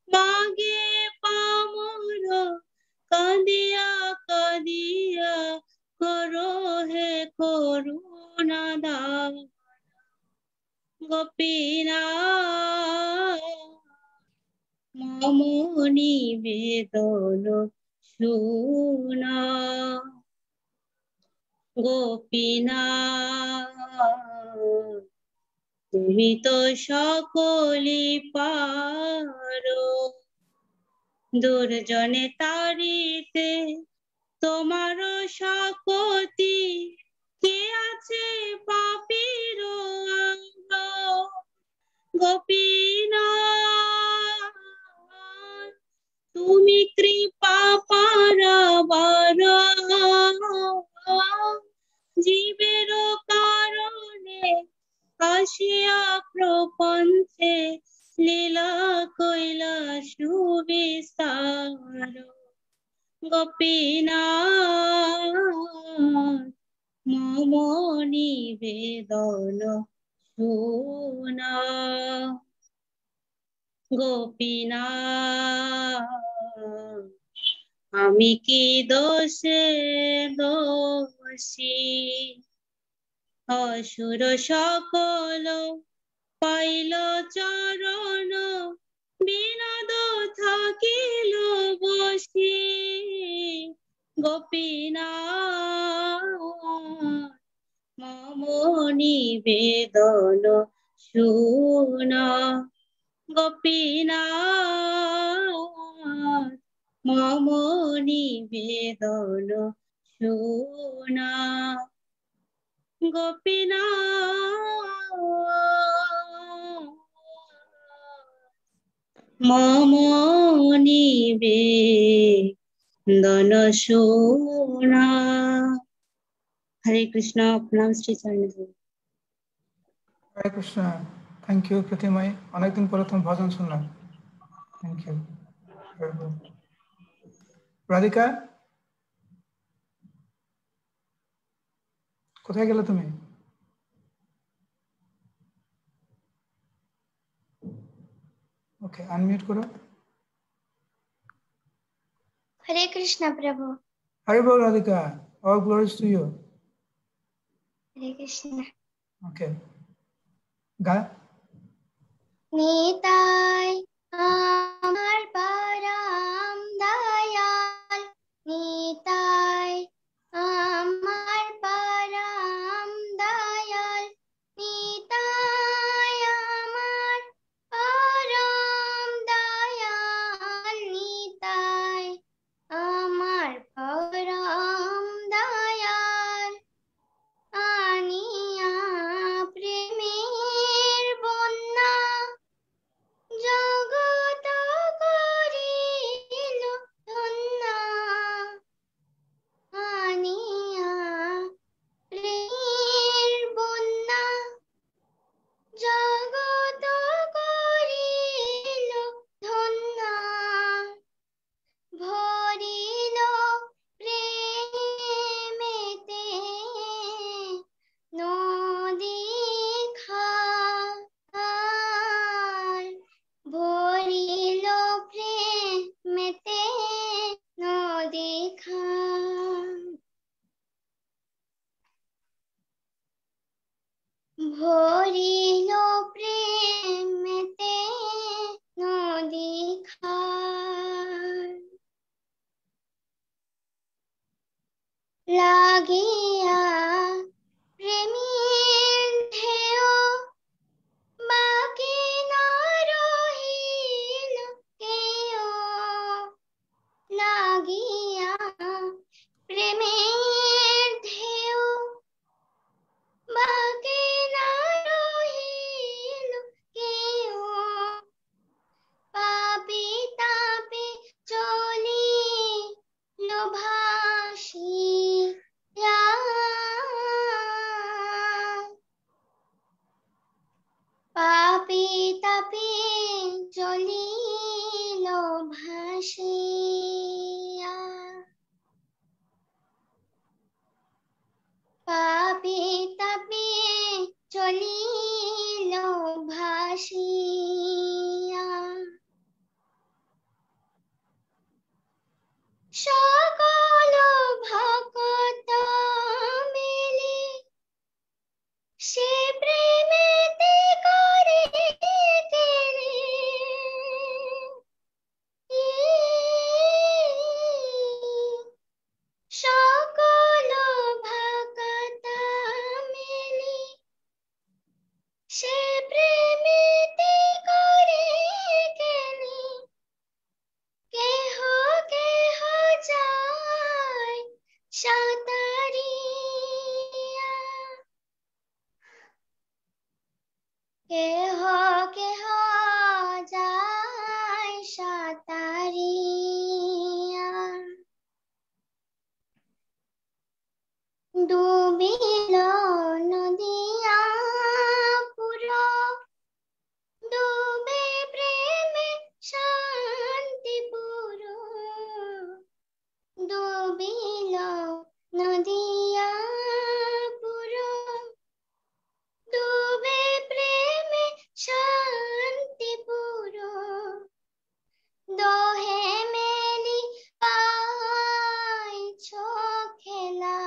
মাগে পামর কাঁদিয়া কাঁদিয়া করো হে করুণা দান গোপীনা মম নিবেদন শুনা গোপীনা তুমি তো সকলি পারো দুর্জনে তারিতে তোমার শকতি কে আছে পাপীর অঙ্গ গোপীনা তুমি কৃপা পারাবার জীবের কারণে আসিয়া প্রপঞ্চে লীলা কইলা সুবিস্তার গোপীনা মম নিবেদন শুনা গোপীনা আমি কি দোষে দোষী অসুর সকল পাইল চরণ বিনোদ থাকিল বসি গোপীনা মম নিবেদন শুনা গোপীনা মম নিবেদন শোনা গোপীনাথ মম নিবেদন শোনা। হরে কৃষ্ণ। প্রণাম শ্রী চরণে। হরে কৃষ্ণ। থ্যাংক ইউ প্রতিময়, অনেকদিন পরে তুমি ভজন শুনলাম। Thank you. রাধিকা, কোথায় গেলে তুমি? ওকে, আনমিউট করো। हरे कृष्ण प्रभु। हरे बोल Radhika, all glories to you. Hare Krishna. Okay, गा। নিতাই আমার পরম দয়াল, নিতাই আমার পরম দয়াল, নিতাই আমার পরম দয়াল, নিতাই আমার পরম দয়াল, আনিয়া প্রেমের বন্যা জগত করিল ধন্য, আনিয়া প্রেমের বন্যা জগত করিল ধন্য, ভরিল প্রেমেতে নদী খাল, ভরিল প্রেমেতে নদী খাল, ভরিল প্রেমেতে নদী খাল, লাগিয়া প্রেমের ঢেউ বাকি না রহিল কেউ, লাগিয়া প্রেমের ঢেউ বাকি না রহিল কেউ, পাপি তাপি চলিল ভাসিয়া, পাপি তাপি চলিল ভাসিয়া, পাপি তাপি চলিল ভাসিয়া, সকল ভক্ত মিলি সে প্রেমেতে করে কেলি, সকল ভক্ত মিলি সে প্রেমেতে করে কেলি, কেহ কেহ যায় সাঁতারিয়া, কেহ কেহ যায় সাঁতারিয়া, ডুবিল নদিয়া পুরো ডুবে প্রেমে শান্তিপুর, ডুবিল নদিয়া পুরো ডুবে প্রেমে শান্তিপুর, দোহে মেলি পাইছ খেলা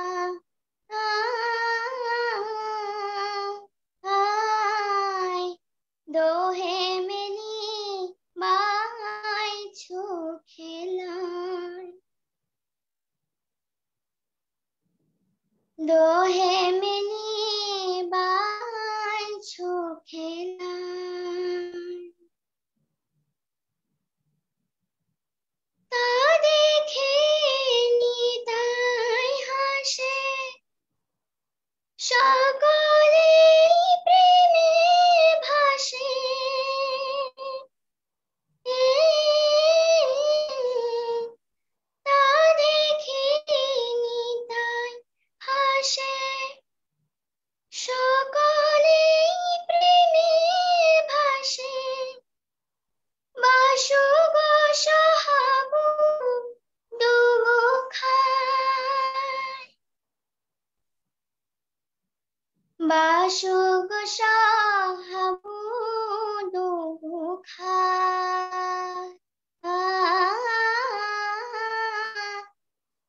সাহাবু দুখা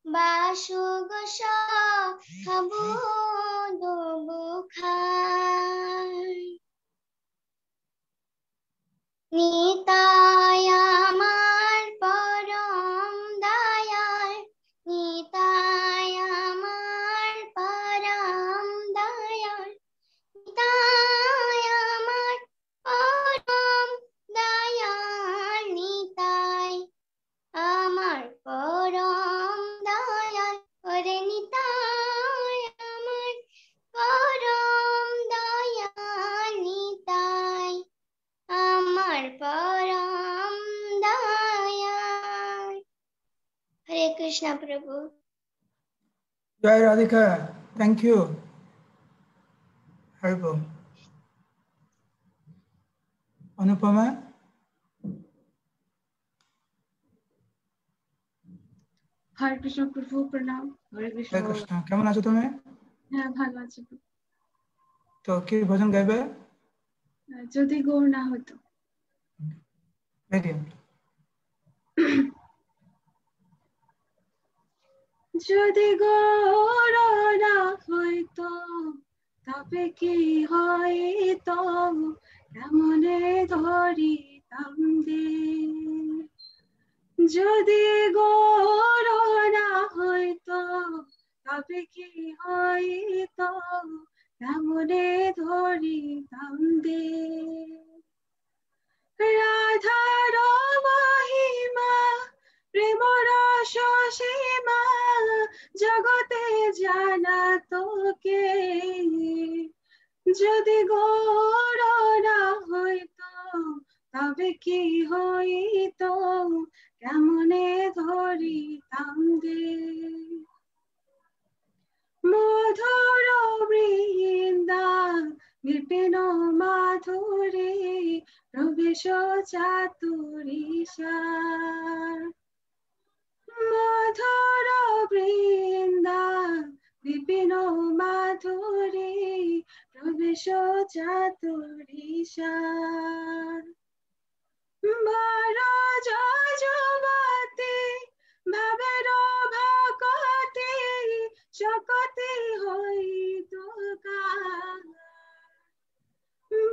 বাসুগ সাহাবু দুখা নিতাই আমার পরম দয়াল নিতাই আমার পরম দয়াল নিতাই আমার পরম দয়াল নিতাই আমার পরম দয়াল ওরে নিতাই আমার পরম দয়াল নিতাই আমার পরম দয়াল। হরে কৃষ্ণ প্রভু। জয় রাধিকা, থ্যাংক ইউ। হরিবল। অনুপমা। হরে কৃষ্ণ প্রভু, প্রণাম। হরে কৃষ্ণ। হরে কৃষ্ণ, কেমন আছো তুমি? হ্যাঁ, ভালো আছি। তো কি ভজন গাইবে? যদি গৌর না হতো। যদি গৌর না হইতো তবে কি হইতো, কেমনে ধরিতাম দে। যদি গৌর না হইতো তবে কি হইতো, কেমনে ধরিতাম দে। রাধার মহিমা প্রেম রস সীমা জগতে জানা তোকে। যদি গৌর না হইতো তবে কি হইতো, কেমনে ধরিতাম দে। মধুর বৃন্দা বিপিন মাধুরী প্রবেশ চাতুরীশার। মধুর বৃন্দা বিপিন মাধুরী প্রবেশ চাতুরীশার। বর যজবতী ভাবের ভকতি শকতি হইত কার।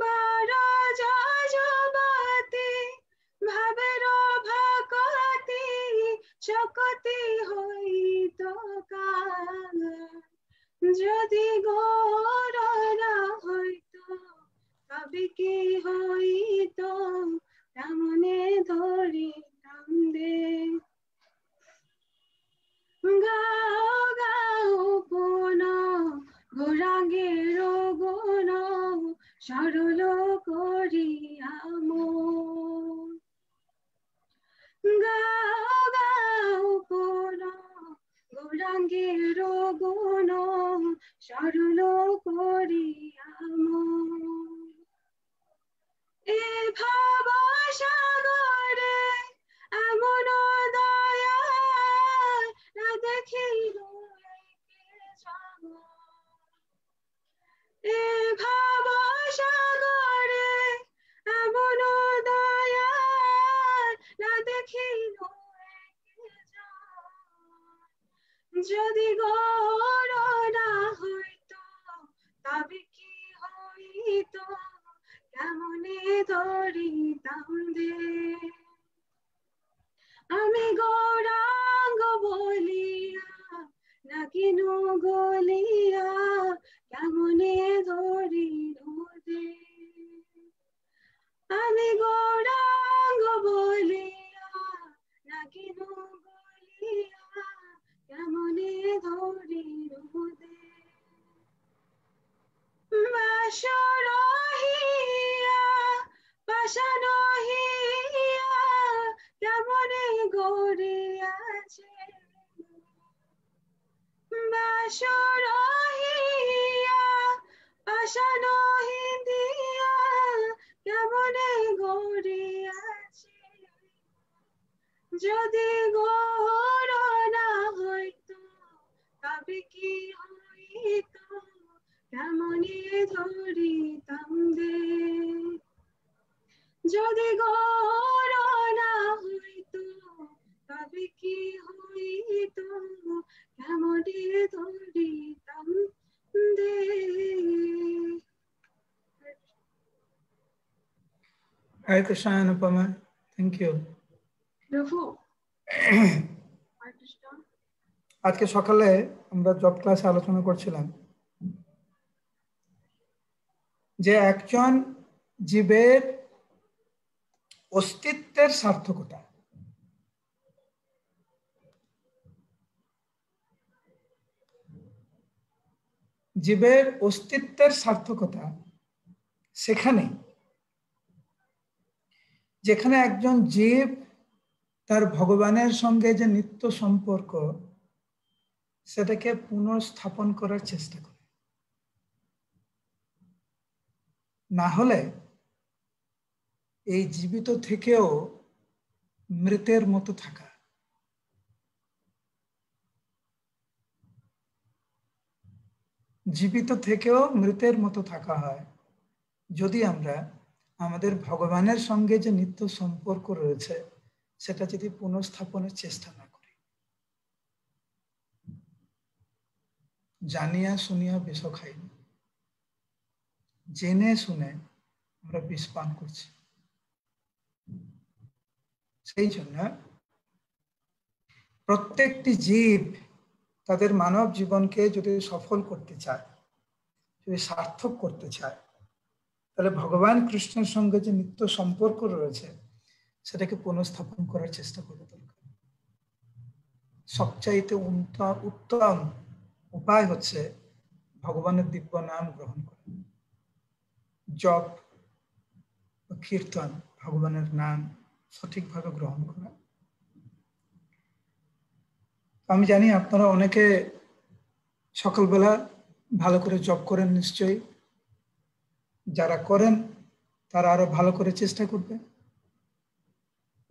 বর যজবতী ভাবের ভকতি শকতি হইত কার। যদি গৌর না হইতো তবে কি হইতো, কেমনে ধরিতাম দে। গাও গাও পুন গৌরাঙ্গের গুণ সরল করিয়া মন। গাও গাও পুন গৌরাঙ্গের গুণ সরল করিয়া মন। এ ভাব সাগরে এমন দয়া না দেখিল একে জগৎ। এ ভাব সাগরে এমন দয়া না দেখিল একে জগৎ। যদি গৌর না হইতো তবে কি হইতো, কেমনে ধরিতাম দে। আমি গৌরাঙ্গ বলিয়া নাকিন গলিয়া কেমনে ধরিল দে। আমি গৌরাঙ্গ বলিয়া নাকিন গলিয়া কেমনে ধরিল দে। বাসর হিয়া পাশান হিয়া কেমনে গড়িয়াছে। বাসর হিয়া পাশান হিয়া কেমনে গড়িয়াছে। যদি গৌর না হইতো তবে কি হইতো, কেমনে ধরিতাম দে, যদি গৌর না হইতো তবে কি হইতো, কেমনে ধরিতাম দে। Hare Krishna, Anupama. Thank you. প্রভু হরে কৃষ্ণ। আজকে সকালে আমরা জব ক্লাসে আলোচনা করছিলাম যে একজন জীবের অস্তিত্বের সার্থকতা, জীবের অস্তিত্বের সার্থকতা সেখানে যেখানে একজন জীব তার ভগবানের সঙ্গে যে নিত্য সম্পর্ক সেটাকে পুনঃস্থাপন করার চেষ্টা করে, না হলে এই জীবিত থেকেও মৃতের মতো থাকা, জীবিত থেকেও মৃতের মতো থাকা হয় যদি আমরা আমাদের ভগবানের সঙ্গে যে নিত্য সম্পর্ক রয়েছে সেটা যদি পুনঃস্থাপনের চেষ্টা না করি। জানিয়া শুনিয়া বিষ খাইনি, জেনে শুনে আমরা বিষ পান করছি। সেই জন্য প্রত্যেকটি জীব তাদের মানব জীবনকে যদি সফল করতে চায়, যদি সার্থক করতে চায়, তাহলে ভগবান কৃষ্ণের সঙ্গে যে নিত্য সম্পর্ক রয়েছে সেটাকে পুনঃস্থাপন করার চেষ্টা করা দরকার। সবচাইতে উত্তম উপায় হচ্ছে ভগবানের দিব্য নাম গ্রহণ করা, জপ কীর্তন, ভগবানের নাম সঠিকভাবে গ্রহণ করা। আমি জানি আপনারা অনেকে সকালবেলা ভালো করে জপ করেন, নিশ্চয়ই যারা করেন তারা আরো ভালো করে চেষ্টা করবে,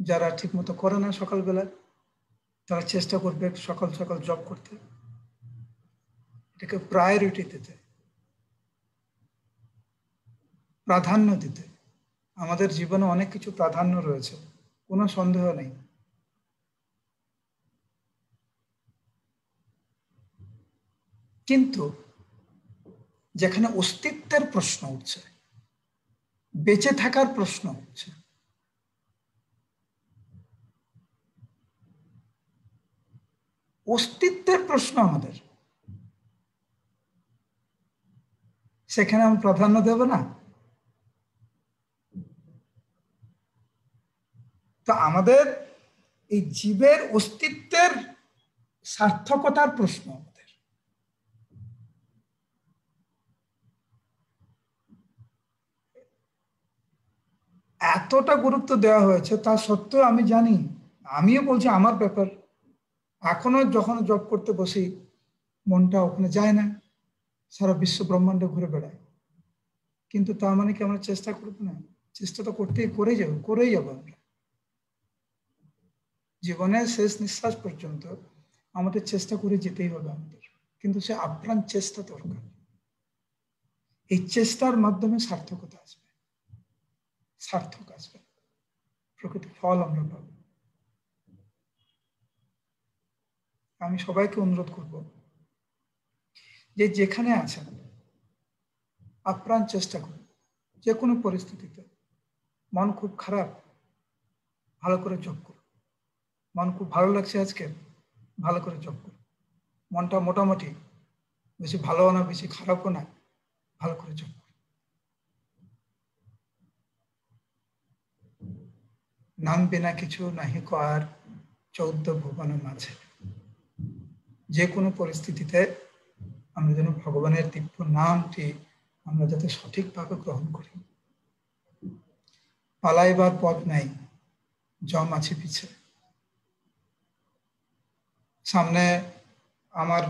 যারা ঠিক মতো করে না সকালবেলা তারা চেষ্টা করবে সকাল সকাল জপ করতে, এটাকে প্রায়োরিটি দিতে, প্রাধান্য দিতে। আমাদের জীবনে অনেক কিছু প্রাধান্য রয়েছে, কোনো সন্দেহ নেই, কিন্তু যেখানে অস্তিত্বের প্রশ্ন উঠছে, বেঁচে থাকার প্রশ্ন উঠছে, অস্তিত্বের প্রশ্ন আমাদের, সেখানে আমি প্রাধান্য দেব না। তো আমাদের এই জীবের অস্তিত্বের সার্থকতার প্রশ্ন আমাদের। এতটা গুরুত্ব দেওয়া হয়েছে, তা সত্ত্বেও আমি জানি, আমিও বলছি আমার ব্যাপার, এখনো যখন জব করতে বসি মনটা ওখানে যায় না, সারা বিশ্ব ব্রহ্মাণ্ড ঘুরে বেড়ায়। কিন্তু তার মানে কি আমরা চেষ্টা করবো না? চেষ্টা তো করেই যাবো আমরা জীবনের শেষ নিঃশ্বাস পর্যন্ত আমাদের চেষ্টা করে যেতেই হবে আমাদের, কিন্তু সে আপ্রাণ চেষ্টা দরকার। এই চেষ্টার মাধ্যমে সার্থকতা আসবে, সার্থক আসবে, প্রকৃত ফল আমরা পাব। আমি সবাইকে অনুরোধ করব যে যেখানে আছেন আপ্রাণ চেষ্টা করুন, যে কোনো পরিস্থিতিতে। মন খুব খারাপ, ভালো করে জপ করুন। মন খুব ভালো লাগছে আজকে, ভালো করে জপ করুন। মনটা মোটামুটি, বেশি ভালো না বেশি খারাপও না, ভালো করে জপ করুন। নাম বিনা কিছু নাহি আর 14 ভুবনের মাঝে। যে কোনো পরিস্থিতিতে আমরা যেন ভগবানের দিব্য নামটি আমরা যাতে সঠিকভাবে গ্রহণ করি। পালাইবার পথ নাই, জম আছে পিছে। সামনে আমার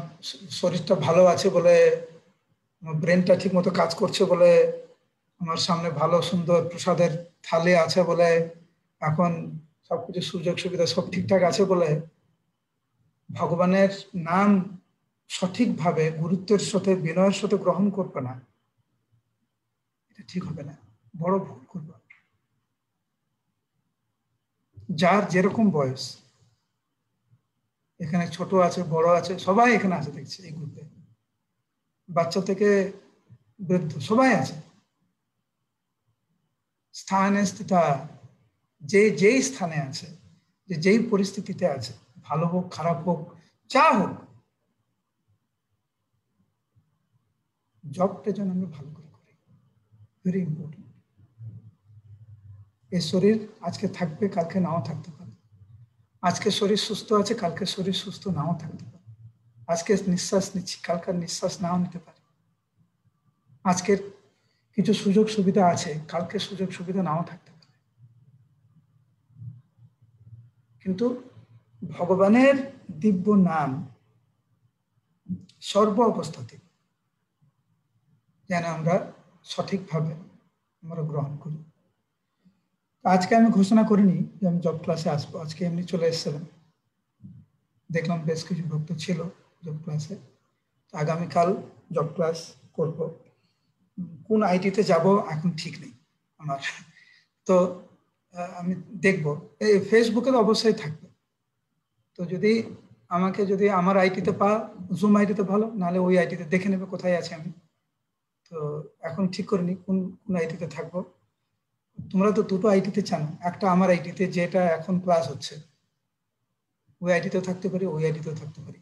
শরীরটা ভালো আছে বলে, আমার ব্রেনটা ঠিক মতো কাজ করছে বলে, আমার সামনে ভালো সুন্দর প্রসাদের থালি আছে বলে, এখন সবকিছু সুযোগ সুবিধা সব ঠিকঠাক আছে বলে ভগবানের নাম সঠিকভাবে গুরুত্বের সাথে বিনয়ের সাথে গ্রহণ করবে না, এটা ঠিক হবে না, বড় ভুল করবে। যার যেরকম বয়স, এখানে ছোট আছে, বড় আছে, সবাই এখানে আছে দেখছি এই গ্রুপে, বাচ্চা থেকে বৃদ্ধ সবাই আছে। স্থানে স্থিতা, যে যেই স্থানে আছে, যে যেই পরিস্থিতিতে আছে, ভালো হোক খারাপ হোক যা হোক, জবটা যেন আমি ভালো করে করি, ভেরি ইম্পর্টেন্ট। এই শরীর আজকে থাকবে, কালকে নাও থাকতে পারে। আজকে শরীর সুস্থ আছে, কালকে শরীর সুস্থ নাও থাকতে পারে। আজকে নিঃশ্বাস নিচ্ছি, কালকার নিঃশ্বাস নাও নিতে পারে। আজকের কিছু সুযোগ সুবিধা আছে, কালকে সুযোগ সুবিধা নাও থাকতে পারে। কিন্তু ভগবানের দিব্য নাম সর্ব অবস্থাতে যেন আমরা সঠিকভাবে আমরা গ্রহণ করি। আজকে আমি ঘোষণা করিনি যে আমি জব ক্লাসে আসবো, আজকে এমনি চলে এসেছিলাম, দেখলাম বেশ কিছু ভক্ত ছিল জব ক্লাসে। আগামীকাল জব ক্লাস করব। কোন আইটিতে যাব এখন ঠিক নেই আমার, তো আমি দেখব। এই ফেসবুকে তো অবশ্যই থাকবে, তো যদি আমাকে যদি আমার আইটিতে জুম আইটিতে ভালো, নাহলে ওই আইটিতে দেখে নেবে কোথায় আছে আমি। তো এখন ঠিক করিনি কোন কোন আইটিতে থাকবো। তোমরা তো দুটো আইটিতে চানো, একটা আমার আইটিতে যেটা এখন ক্লাস হচ্ছে, ওই আইটিতেও থাকতে পারি, ওই আইটিতেও থাকতে পারি,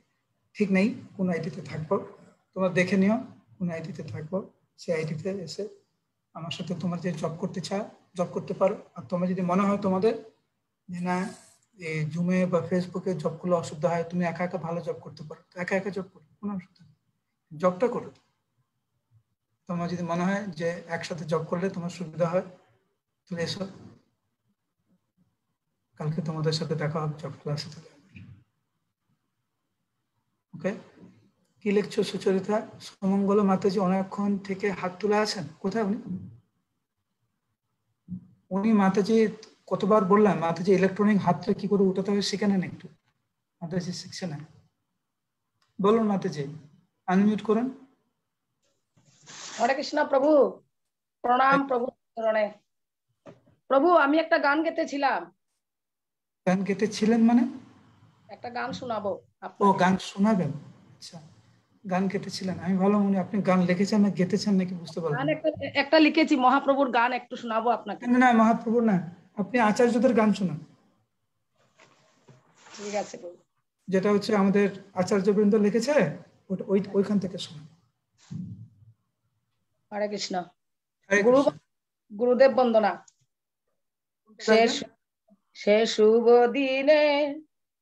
ঠিক নেই কোন আইটিতে থাকবো। তোমরা দেখে নিও কোন আইটিতে থাকবো, সেই আইটিতে এসে আমার সাথে তোমার যে জব করতে চাও জব করতে পারো। আর তোমার যদি মনে হয় তোমাদের যে না এই জুমে বা ফেসবুকে জব করলে অসুবিধা হয়, তুমি একা একা ভালো জব করতে পারো, একা একা জব করো, কোনো অসুবিধা নেই, জবটা করো। তোমার যদি মনে হয় যে একসাথে জব করলে তোমার সুবিধা হয়, তাহলে এসো, কালকে তোমাদের সাথে দেখা হবে জব ক্লাসে। ওকে, কি লিখছো সুচরিতা? সুমঙ্গল মাতাজি অনেকক্ষণ থেকে হাত তুলে আছেন, কোথায় উনি? উনি মাতাজি কতবার বললাম মাতাজি ইলেকট্রনিক হাতটা কি করে উঠাতে হবে শিখে নেন একটু, মাতাজি শিখছে না। বলুন মাতাজি, আনমিউট করুন। হরে কৃষ্ণ প্রভু, প্রণাম প্রভু চরণে। প্রভু আমি একটা গান গেতেছিলাম। গান গেতেছিলেন মানে? একটা গান শোনাবো ও, আপনাকে। গান শোনাবেন? আচ্ছা, গান গেতেছিলেন, আমি ভাবলাম উনি আপনি গান লিখেছেন না গেতেছেন নাকি, বুঝতে গান পারলাম। একটা লিখেছি, মহাপ্রভুর গান একটু শোনাবো আপনাকে। না না মহাপ্রভু না, আপনি আচার্যদের গান শোনান, ঠিক আছে প্রভু। যেটা হচ্ছে আমাদের আচার্যবৃন্দ লিখেছে, ওইখান থেকে শোনান। হরে কৃষ্ণ। হরে গুরু কৃষ্ণ। গুরুদেব বন্দনা। সে শুভ দিনে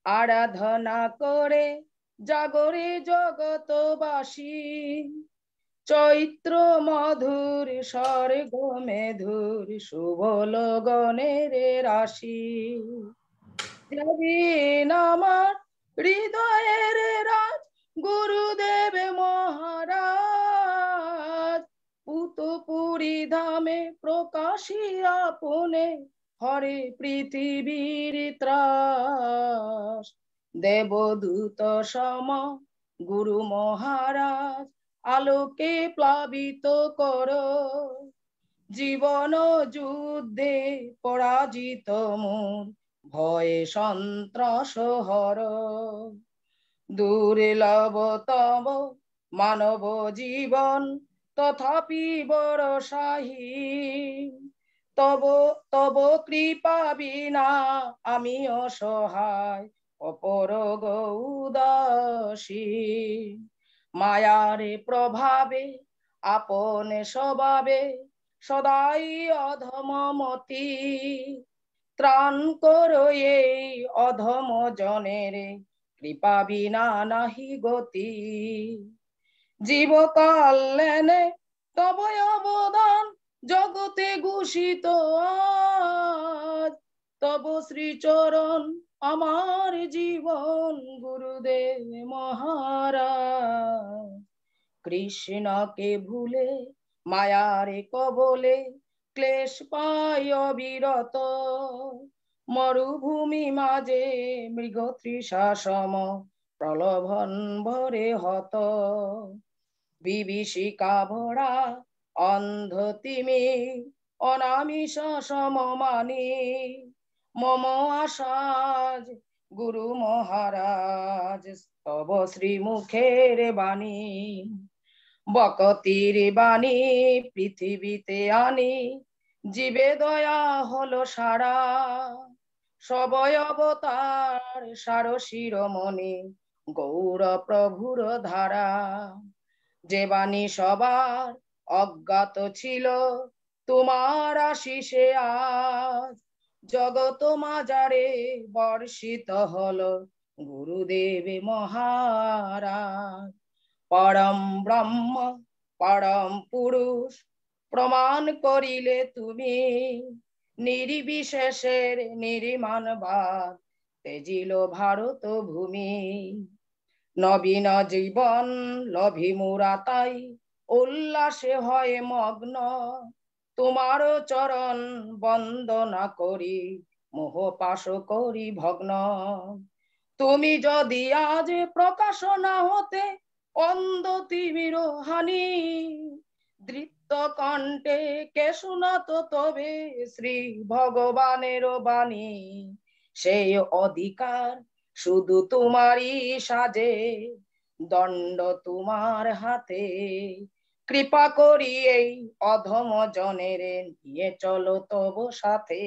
আরাধনা করে জাগরে জগতবাসী, চৈত্র মধুর স্বর্গ মেধুর শুভ লগনের রাশি, যেদিন আমার হৃদয়ের রাজ গুরুদেব মহারাজ পুতপুরী ধামে প্রকাশিয়া পুনে হরে পৃথিবীর ত্রাস, দেবদূত সম গুরু মহারাজ আলোকে প্লাবিত করো, জীবন যুদ্ধে পরাজিত মূল ভয়ে সন্ত্রাস হর, দুর্লভতম মানব জীবন তথাপি বড় শাহী, তব তব কৃপা বিনা আমি অসহায় অপর গৌদাসী, মায়ারে প্রভাবে আপন স্বভাবে সদাই অধমমতি, ত্রাণ করো এই অধম জনের কৃপা বিনা নাহি গতি, জীব কল্যাণে তব অবদান জগতে ঘোষিত আজ, তব শ্রীচরণ আমার জীবন গুরুদেব মহারাজ, কৃষ্ণকে ভুলে মায়ারে কবলে ক্লেশ পায় অবিরত, মরুভূমি মাঝে মৃগ তৃষা সম প্রলোভন ভরে হত বিভীষিকা ভরা অন্ধ তিমি অনামিষ সমমানি মম আশাজ গুরু মহারাজ তব শ্রীমুখের বাণী বকতির বাণী পৃথিবীতে আনি জীবে দয়া হলো সারা সবয় অবতার সার শিরোমণি গৌর প্রভুর ধারা যে বাণী সবার অজ্ঞাত ছিল তোমার আশিসে আজ জগত মাজারে বর্ষিত হলো গুরুদেব মহারাজ পরম ব্রহ্ম পরম পুরুষ প্রমাণ করিলে তুমি নির্বিশেষের নির্মাণবাদ তেজিল ভারত ভূমি নবীন জীবন লভি মুরা তাই উল্লাসে হয় মগ্ন তোমার চরণ বন্দনা করি মোহ পাশ করি ভগ্ন তুমি যদি আজ প্রকাশ না হতে অন্ধ তিমির হানি দৃপ্ত কণ্ঠে কে শুনাত তবে শ্রী ভগবানের বাণী সেই অধিকার শুধু তোমারই সাজে দণ্ড তোমার হাতে কৃপা করি এই অধম জনের নিয়ে চলো তব সাথে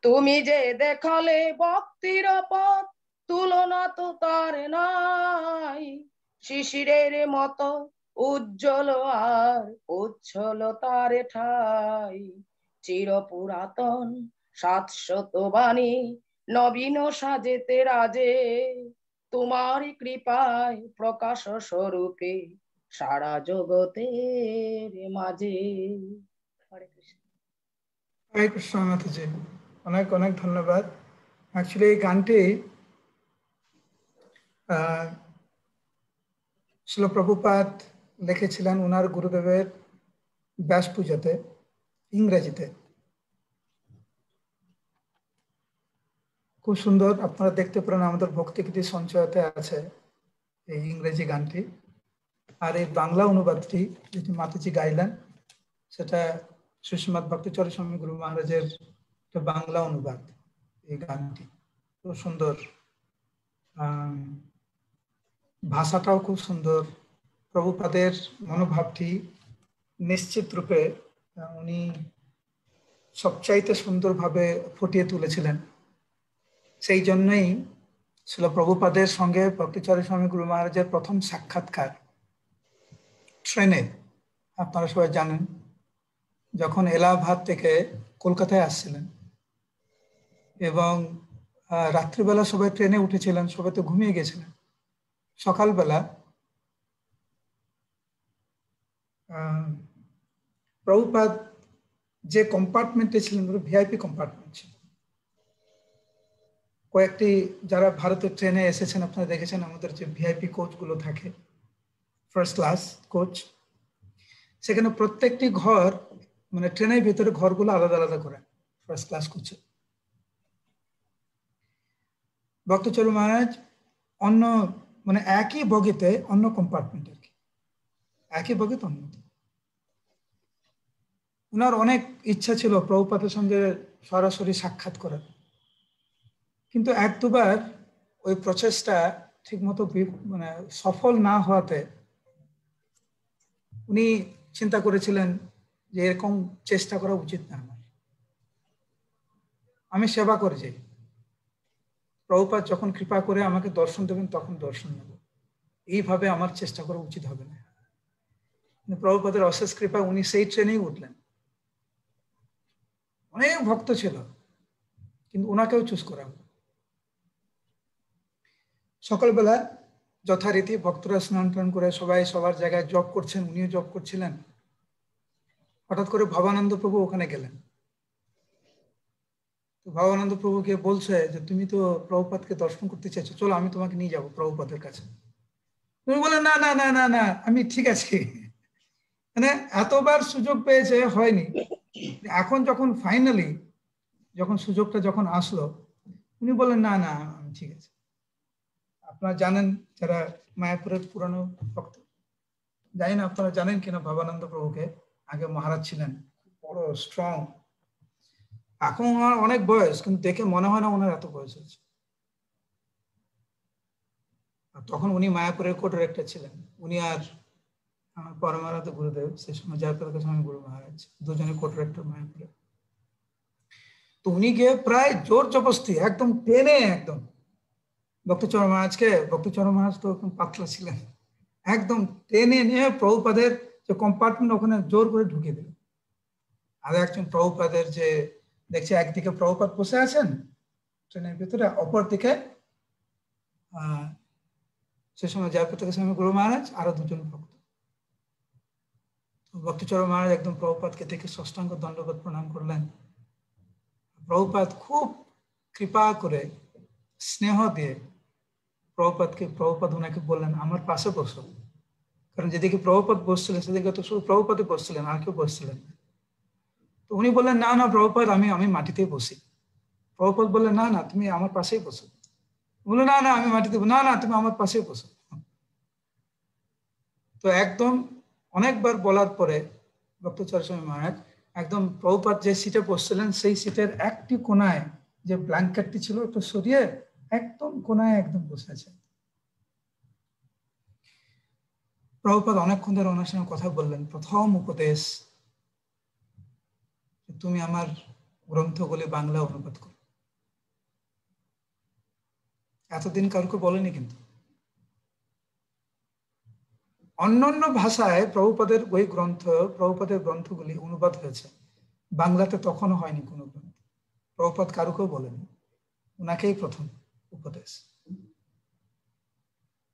তুমি যে দেখালে ভক্তির পথ তুলনা তো তার নাই শিশিরের মতো উজ্জ্বল আর উচ্ছল তার ঠাই চির পুরাতন 700 বাণী নবীন সাজেতে রাজে তোমার কৃপায় প্রকাশ স্বরূপে সারা জগতের মাঝে। হরে কৃষ্ণ। হরে কৃষ্ণ মাতাজি, অনেক অনেক ধন্যবাদ। অ্যাকচুয়ালি এই গানটি শিল প্রভুপাদ লিখেছিলেন ওনার গুরুদেবের ব্যাস পূজাতে ইংরেজিতে। খুব সুন্দর, আপনারা দেখতে পারেন আমাদের ভক্তিগীতি সঞ্চয়তে আছে এই ইংরেজি গানটি। আর এই বাংলা অনুবাদটি যেটি মাতাজি গাইলেন সেটা শ্রীশ্রীমৎ ভক্তিচরণ স্বামী গুরু মহারাজের বাংলা অনুবাদ এই গানটি। খুব সুন্দর, ভাষাটাও খুব সুন্দর। প্রভুপাদের মনোভাবটি নিশ্চিত রূপে উনি সবচাইতে সুন্দরভাবে ফুটিয়ে তুলেছিলেন। সেই জন্যই ছিল প্রভুপাদের সঙ্গে ভক্তিচরণ স্বামী গুরু মহারাজের প্রথম সাক্ষাৎকার ট্রেনে। আপনারা সবাই জানেন, যখন এলাহাবাদ থেকে কলকাতায় আসছিলেন এবং রাত্রিবেলা সবাই ট্রেনে উঠেছিলেন, সবাই তো ঘুমিয়ে গেছিলেন। সকালবেলা প্রভুপাদ যে কম্পার্টমেন্টে ছিলেন ভিআইপি কম্পার্টমেন্ট ছিল। কয়েকটি যারা ভারতের ট্রেনে এসেছেন আপনারা দেখেছেন আমাদের যে ভিআইপি কোচগুলো থাকে, ফার্স্ট ক্লাস কোচ, সেখানে প্রত্যেকটি ঘর মানে ট্রেনের ভিতরে ঘরগুলো আলাদা আলাদা করে ফার্স্ট ক্লাস কোচে। ভক্তচরণ মহারাজ অন্য মানে একই বগিতে অন্য কম্পার্টমেন্ট আর কি, একই বগিতে অন্য। ওনার অনেক ইচ্ছা ছিল প্রভুপাদের সঙ্গে সরাসরি সাক্ষাৎ করার, কিন্তু এক দুবার ওই প্রচেষ্টা ঠিকমতো মানে সফল না হওয়াতে উনি চিন্তা করেছিলেন যে এরকম চেষ্টা করা উচিত না, আমি সেবা করে যাই, প্রভুপাদ যখন কৃপা করে আমাকে দর্শন দেবেন তখন দর্শন নেব, এইভাবে আমার চেষ্টা করা উচিত হবে না। প্রভুপাদের অশেষ কৃপা উনি সেই ট্রেনেই উঠলেন। অনেক ভক্ত ছিল কিন্তু ওনাকেও চুজ করা হলো। সকালবেলা যথারীতি ভক্তরা স্নান টান করে সবাই সবার জায়গায় জব করছেন, উনিও জব করছিলেন। হঠাৎ করে ভবানন্দ প্রভু ওখানে গেলেন। তো ভবানন্দ প্রভুকে বলছে যে তুমি তো প্রভুপাদকে দর্শন করতে চাইছো, চলো আমি তোমাকে নিয়ে যাবো প্রভুপাদের কাছে। তুমি বলে না না না না না আমি ঠিক আছি। মানে এতবার সুযোগ পেয়েছে হয়নি, এখন যখন ফাইনালি যখন সুযোগটা যখন আসলো উনি বললেন না না আমি ঠিক আছে, আপনারা জানেন যারা মায়াপুরের পুরানো ভক্ত, জানি না আপনারা জানেন কিনা, ভবানন্দ প্রভুকে আগে মহারাজ ছিলেন, বড় স্ট্রং। এখন ওনার অনেক বয়স, কিন্তু দেখে মনে হয় না ওনার এত বয়স হয়েছে। তখন উনি মায়াপুরের কো ডিরেক্টর ছিলেন, উনি আর আমার পরমারাধ্য গুরুদেব, সেই সময় জয়প্রকাশ স্বামী গুরু মহারাজ, দুজনে কো ডিরেক্টর মায়াপুরে। তো উনি গিয়ে প্রায় জোর জবরদস্তি একদম টেনে, একদম ভক্তিচরণ মহারাজকে, ভক্তিচরণ মহারাজ তো একদম পাতলা ছিলেন, একদম টেনে নিয়ে প্রভুপাদের যে কম্পার্টমেন্ট ওখানে জোর করে ঢুকিয়ে দিল। আর একজন প্রভুপাদের যে দেখছে, একদিকে প্রভুপাদ বসে আছেন ট্রেনের ভিতরে, অপর দিকে সে সময় জয়প্রকাশ স্বামী গুরু মহারাজ, আরো দুজন ভক্ত। ভক্তিচরণ মহারাজ একদম প্রভুপাদকে দেখে ষষ্ঠাঙ্গ দণ্ডবত প্রণাম করলেন। প্রভুপাদ খুব কৃপা করে, স্নেহ দিয়ে প্রভুপাদ ওনাকে বললেন, আমার পাশে বসো। কারণ যেদিকে প্রভুপাদ বসছিলেন সেদিকে তো শুধু প্রভুপাদই বসছিলেন, আর কেউ বসছিলেন না। তো উনি বললেন, না না প্রভুপাদ, আমি মাটিতেই বসি। প্রভুপাদ বললেন, না না তুমি আমার পাশেই বসো। বললো, না না আমি মাটিতে, না না তুমি আমার পাশেই বসো। তো একদম অনেকবার বলার পরে ভক্তচরণ স্বামী মহারাজ একদম প্রভুপাদ যে সিটে বসছিলেন সেই সিটের একটি কোনায় যে ব্ল্যাঙ্কেটটি ছিল একটু সরিয়ে একদম কোনায় একদম বসে আছে। প্রভুপাদ অনেকক্ষণ ধরে ওনার সঙ্গে কথা বললেন। প্রথম উপদেশ, তুমি আমার গ্রন্থগুলি বাংলা অনুবাদ করো। এতদিন কাউকে বলেনি, কিন্তু অন্যান্য ভাষায় প্রভুপাদের ওই প্রভুপাদের গ্রন্থগুলি অনুবাদ হয়েছে, বাংলাতে তখনও হয়নি কোনো গ্রন্থ। প্রভুপাদ কারুকেও বলেনি, ওনাকেই প্রথম উপদেশ।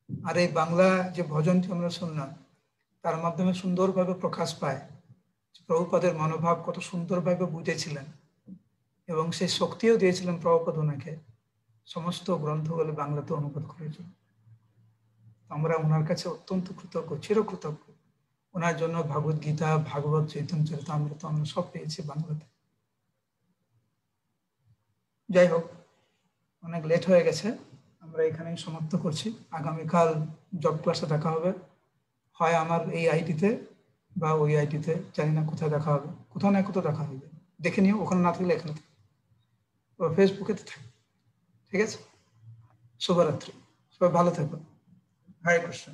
আর এই বাংলা যে ভজনটি আমরা শুনলাম, তার মাধ্যমে সুন্দরভাবে প্রকাশ পায় প্রভুপাদের মনোভাব কত সুন্দরভাবে বুঝেছিলেন, এবং সেই শক্তিও দিয়েছিলেন প্রভুপাদ ওনাকে সমস্ত গ্রন্থগুলি বাংলাতে অনুবাদ করেছেন। আমরা ওনার কাছে অত্যন্ত কৃতজ্ঞ, চিরকৃতজ্ঞ। ওনার জন্য ভগবত গীতা, ভাগবত, চৈতন্য চরিতামৃত আমরা সব পেয়েছি বাংলাতে। যাই হোক, অনেক লেট হয়ে গেছে, আমরা এখানেই সমাপ্ত করছি। আগামীকাল জব ক্লাসে দেখা হবে, হয় আমার এই আইডিতে বা ওই আইডিতে, জানি না কোথায় দেখা হবে, কোথাও না কোথাও দেখা হবে, দেখে নিও। ওখানে না থাকলে এখানে থাকে, ফেসবুকে থাকে। ঠিক আছে, শুভরাত্রি, সবাই ভালো থাকবেন। হরে কৃষ্ণ।